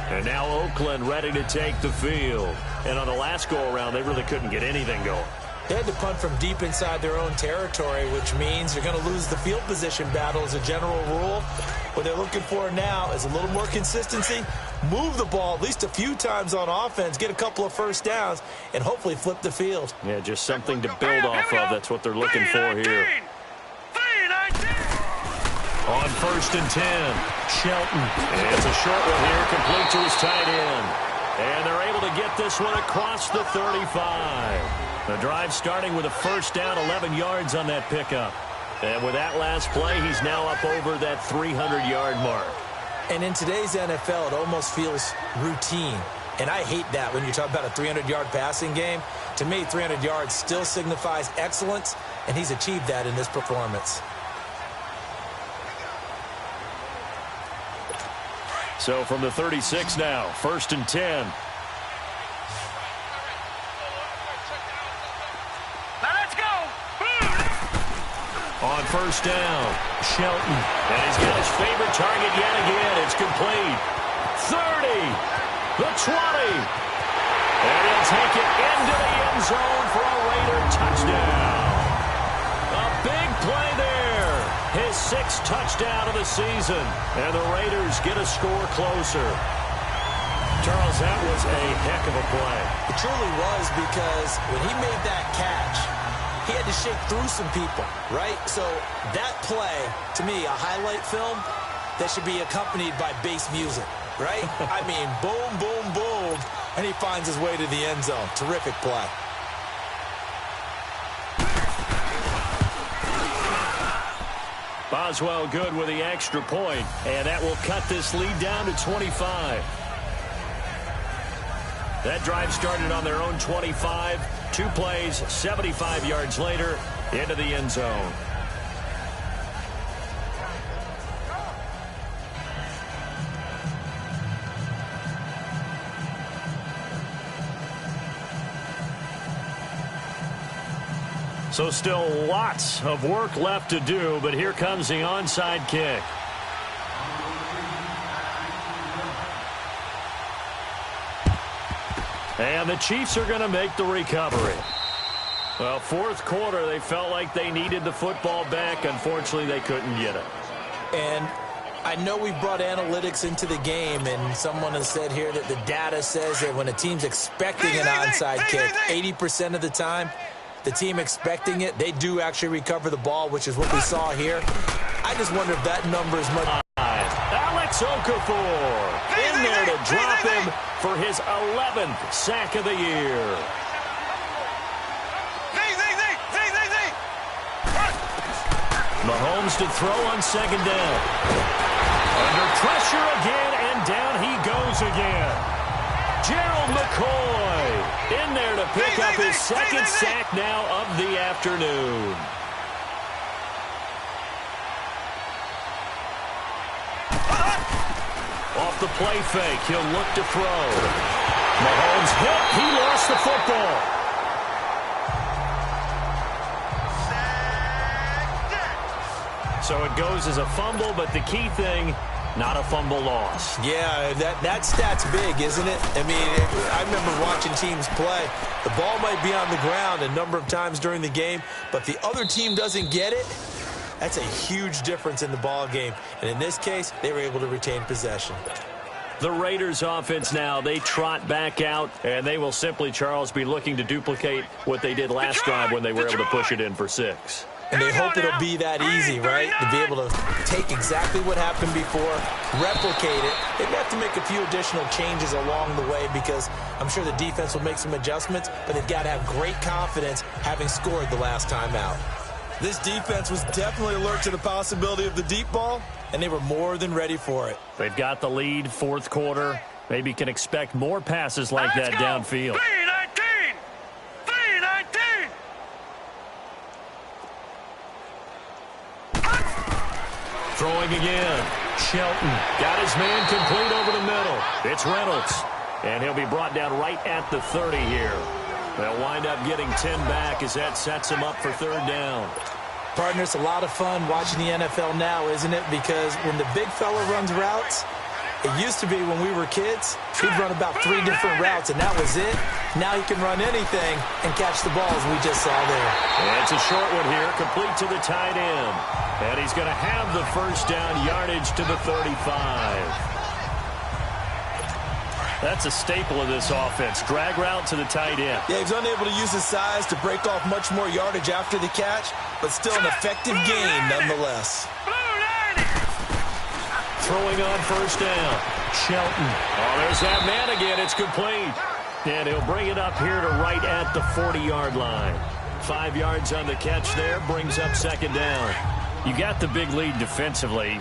And now Oakland ready to take the field. And on the last go-around, they really couldn't get anything going. They had to punt from deep inside their own territory, which means you're going to lose the field position battle as a general rule. What they're looking for now is a little more consistency, move the ball at least a few times on offense, get a couple of first downs, and hopefully flip the field. Yeah, just something to build off of. That's what they're looking for here. On 1st and 10, Shelton. And it's a short one here, complete to his tight end. And they're able to get this one across the 35. The drive starting with a first down, 11 yards on that pickup. And with that last play, he's now up over that 300-yard mark. And in today's NFL, it almost feels routine. And I hate that when you talk about a 300-yard passing game. To me, 300 yards still signifies excellence, and he's achieved that in this performance. So from the 36 now, 1st and 10. On 1st down, Shelton. And he's got his favorite target yet again. It's complete. 30. The 20. And he'll take it into the end zone for a Raider touchdown. A big play there. His 6th touchdown of the season. And the Raiders get a score closer. Charles, that was a heck of a play. It truly was, because when he made that catch, he had to shake through some people, right? So that play, to me, a highlight film that should be accompanied by bass music, right? I mean, boom, boom, boom, and he finds his way to the end zone. Terrific play. Boswell good with the extra point, and that will cut this lead down to 25. That drive started on their own 25. 2 plays, 75 yards later, into the end zone. So still lots of work left to do, but here comes the onside kick. And the Chiefs are going to make the recovery. Well, 4th quarter, they felt like they needed the football back. Unfortunately, they couldn't get it. And I know we brought analytics into the game, and someone has said here that the data says that when a team's expecting an onside kick, 80% of the time, the team expecting it, they do actually recover the ball, which is what we saw here. I just wonder if that number is much... Alex Okafor in there to drop him for his 11th sack of the year. Mahomes to throw on 2nd down. Under pressure again, and down he goes again. Gerald McCoy in there to pick up his 2nd sack now of the afternoon. Off the play fake, he'll look to throw. Mahomes hit, he lost the football. So it goes as a fumble, but the key thing, not a fumble loss. Yeah, that stat's big, isn't it? I mean, I remember watching teams play. The ball might be on the ground a number of times during the game, but the other team doesn't get it. That's a huge difference in the ball game. And in this case, they were able to retain possession. The Raiders offense now, they trot back out, and they will simply, Charles, be looking to duplicate what they did last drive when they were able to push it in for 6. And they hope it'll be that easy, right? To be able to take exactly what happened before, replicate it. They have to make a few additional changes along the way, because I'm sure the defense will make some adjustments, but they've got to have great confidence having scored the last time out. This defense was definitely alert to the possibility of the deep ball, and they were more than ready for it. They've got the lead, 4th quarter. Maybe can expect more passes like that downfield. 3-19! 3-19! Throwing again. Shelton got his man complete over the middle. It's Reynolds, and he'll be brought down right at the 30 here. They'll wind up getting 10 back as that sets him up for 3rd down. Partner, it's a lot of fun watching the NFL now, isn't it? Because when the big fella runs routes, it used to be when we were kids, he'd run about 3 different routes, and that was it. Now he can run anything and catch the balls we just saw there. And it's a short one here, complete to the tight end. And he's going to have the 1st down, yardage to the 35. That's a staple of this offense. Drag route to the tight end. Yeah, he's unable to use his size to break off much more yardage after the catch, but still an effective gain nonetheless. Throwing on 1st down. Shelton. Oh, there's that man again. It's complete. And he'll bring it up here to right at the 40-yard line. 5 yards on the catch there. Brings up 2nd down. You got the big lead defensively.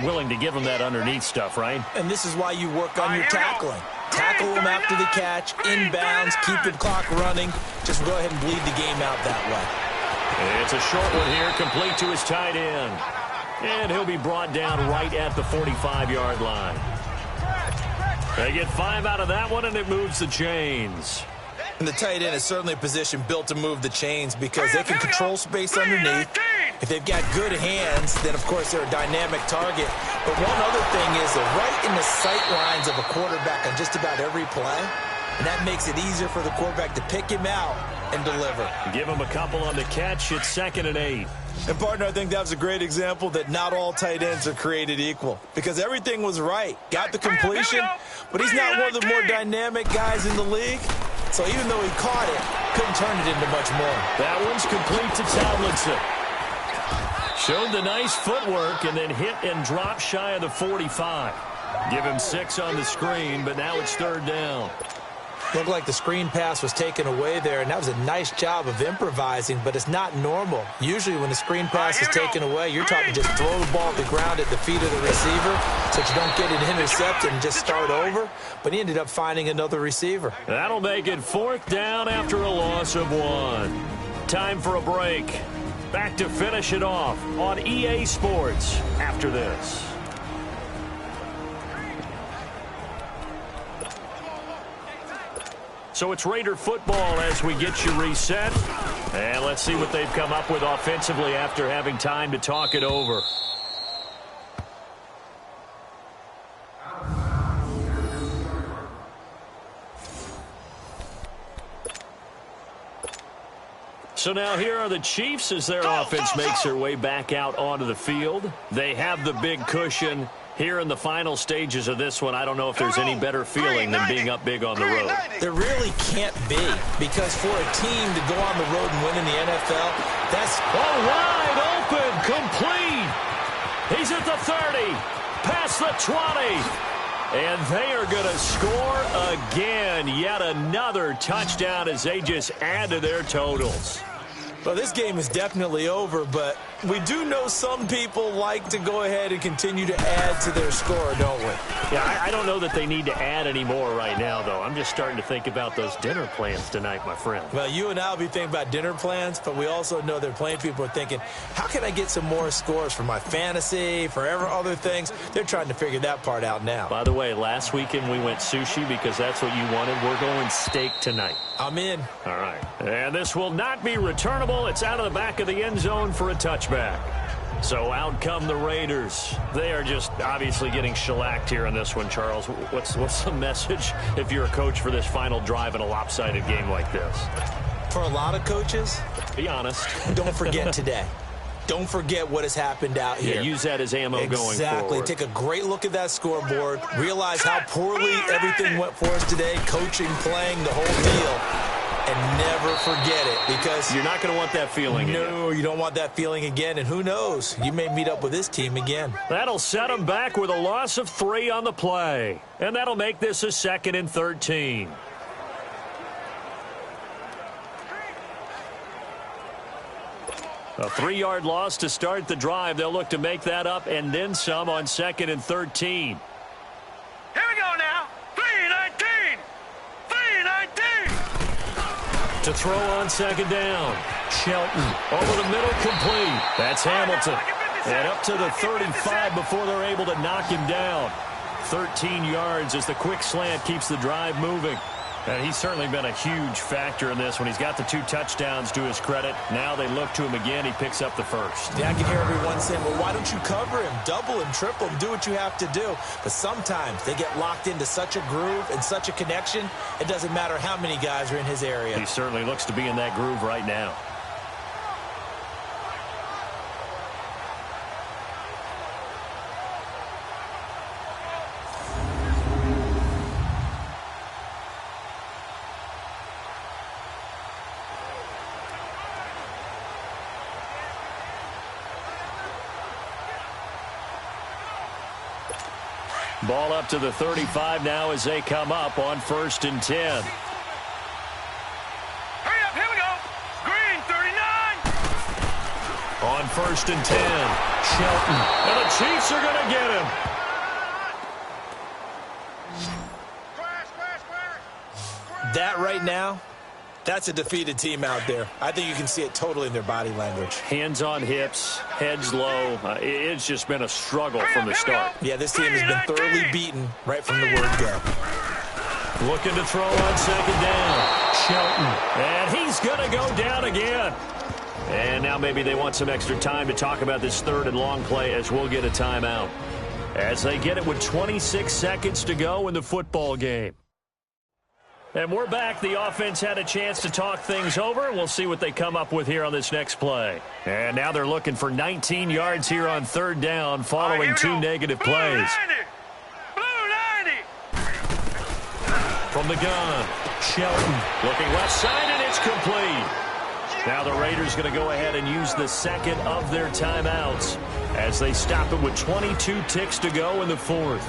Willing to give him that underneath stuff, right? And this is why you work on your tackling. Tackle him after the catch, inbounds, keep the clock running. Just go ahead and bleed the game out that way. It's a short one here, complete to his tight end. And he'll be brought down right at the 45-yard line. They get 5 out of that one, and it moves the chains. And the tight end is certainly a position built to move the chains because they can control space underneath. If they've got good hands, then, of course, they're a dynamic target. But one other thing is they're right in the sight lines of a quarterback on just about every play, and that makes it easier for the quarterback to pick him out and deliver. Give him a couple on the catch. It's 2nd and 8. And, partner, I think that was a great example that not all tight ends are created equal because everything was right. Got the completion, but he's not one of the more dynamic guys in the league. So even though he caught it, couldn't turn it into much more. That one's complete to Tomlinson. Showed the nice footwork and then hit and dropped shy of the 45. Give him 6 on the screen, but now it's 3rd down. Looked like the screen pass was taken away there, and that was a nice job of improvising, but it's not normal. Usually when the screen pass is taken away, you're taught to just throw the ball to the ground at the feet of the receiver so that you don't get it intercepted and just start over, but he ended up finding another receiver. That'll make it 4th down after a loss of 1. Time for a break. Back to finish it off on EA Sports after this. So it's Raider football as we get you reset. And let's see what they've come up with offensively after having time to talk it over. So now here are the Chiefs as their offense makes their way back out onto the field. They have the big cushion. Here in the final stages of this one, I don't know if there's any better feeling than being up big on the road. There really can't be, because for a team to go on the road and win in the NFL, that's wide open, complete. He's at the 30, past the 20. And they are going to score again. Yet another touchdown as they just add to their totals. Well, this game is definitely over, but we do know some people like to go ahead and continue to add to their score, don't we? Yeah, I don't know that they need to add any more right now, though. I'm just starting to think about those dinner plans tonight, my friend. Well, you and I will be thinking about dinner plans, but we also know they're playing people are thinking, how can I get some more scores for my fantasy, for other things? They're trying to figure that part out now. By the way, last weekend we went sushi because that's what you wanted. We're going steak tonight. I'm in. All right. And this will not be returnable. It's out of the back of the end zone for a touchback. So out come the Raiders. They are just obviously getting shellacked here in this one, Charles. What's the message if you're a coach for this final drive in a lopsided game like this? For a lot of coaches, be honest. Don't forget today. Don't forget what has happened out here. Yeah, use that as ammo going forward. Exactly. Take a great look at that scoreboard. Realize how poorly everything went for us today. Coaching, playing, the whole deal. And never forget it, because you're not going to want that feeling again. No, you don't want that feeling again. And who knows? You may meet up with this team again. That'll set them back with a loss of 3 on the play. And that'll make this a 2nd and 13. A 3-yard loss to start the drive. They'll look to make that up and then some on 2nd and 13. Here we go now. 3-19. 3-19. To throw on 2nd down. Shelton over the middle, complete. That's Hamilton. And up to the 35 before they're able to knock him down. 13 yards as the quick slant keeps the drive moving. And he's certainly been a huge factor in this when he's got the 2 touchdowns to his credit. Now they look to him again. He picks up the first. Yeah, I can hear everyone saying, well, why don't you cover him? Double him, triple him, do what you have to do. But sometimes they get locked into such a groove and such a connection, it doesn't matter how many guys are in his area. He certainly looks to be in that groove right now. Ball up to the 35 now as they come up on 1st and 10. Hurry up, here we go. Green, 39. On 1st and 10, Shelton. And the Chiefs are going to get him. That right now, that's a defeated team out there. I think you can see it totally in their body language. Hands on hips, heads low. It's just been a struggle from the start. Yeah, this team has been thoroughly beaten right from the word go. Looking to throw on 2nd down. Shelton. And he's going to go down again. And now maybe they want some extra time to talk about this third and long play as we'll get a timeout. As they get it with 26 seconds to go in the football game. And we're back. The offense had a chance to talk things over. We'll see what they come up with here on this next play. And now they're looking for 19 yards here on third down following two negative plays. From the gun, Shelton looking left side, and it's complete. Now the Raiders going to go ahead and use the second of their timeouts as they stop it with 22 ticks to go in the fourth.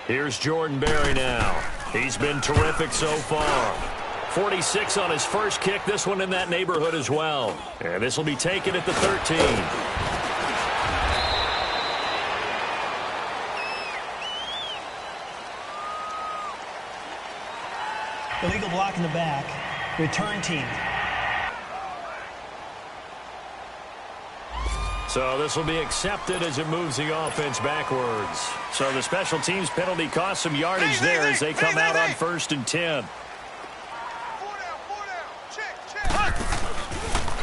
Here's Jordan Berry now. He's been terrific so far. 46 on his first kick, this one in that neighborhood as well. And this will be taken at the 13. Illegal block in the back. Return team. So this will be accepted as it moves the offense backwards. So the special teams penalty cost some yardage there as they come out on 1st and 10.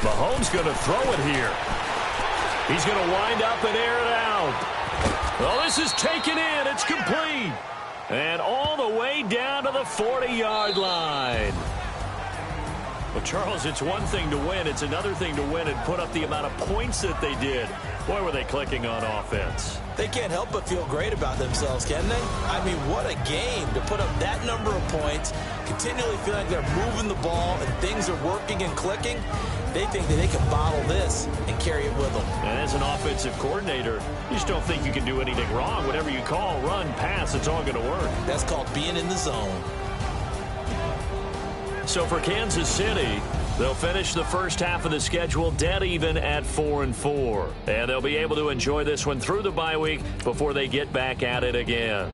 Mahomes going to throw it here. He's going to wind up and air it out. Well, this is taken in. It's complete. And all the way down to the 40-yard line. Well, Charles, it's one thing to win. It's another thing to win and put up the amount of points that they did. Boy, were they clicking on offense. They can't help but feel great about themselves, can they? I mean, what a game to put up that number of points, continually feeling like they're moving the ball and things are working and clicking. They think that they can bottle this and carry it with them. And as an offensive coordinator, you just don't think you can do anything wrong. Whatever you call, run, pass, it's all going to work. That's called being in the zone. So for Kansas City, they'll finish the first half of the schedule dead even at 4-4. And they'll be able to enjoy this one through the bye week before they get back at it again.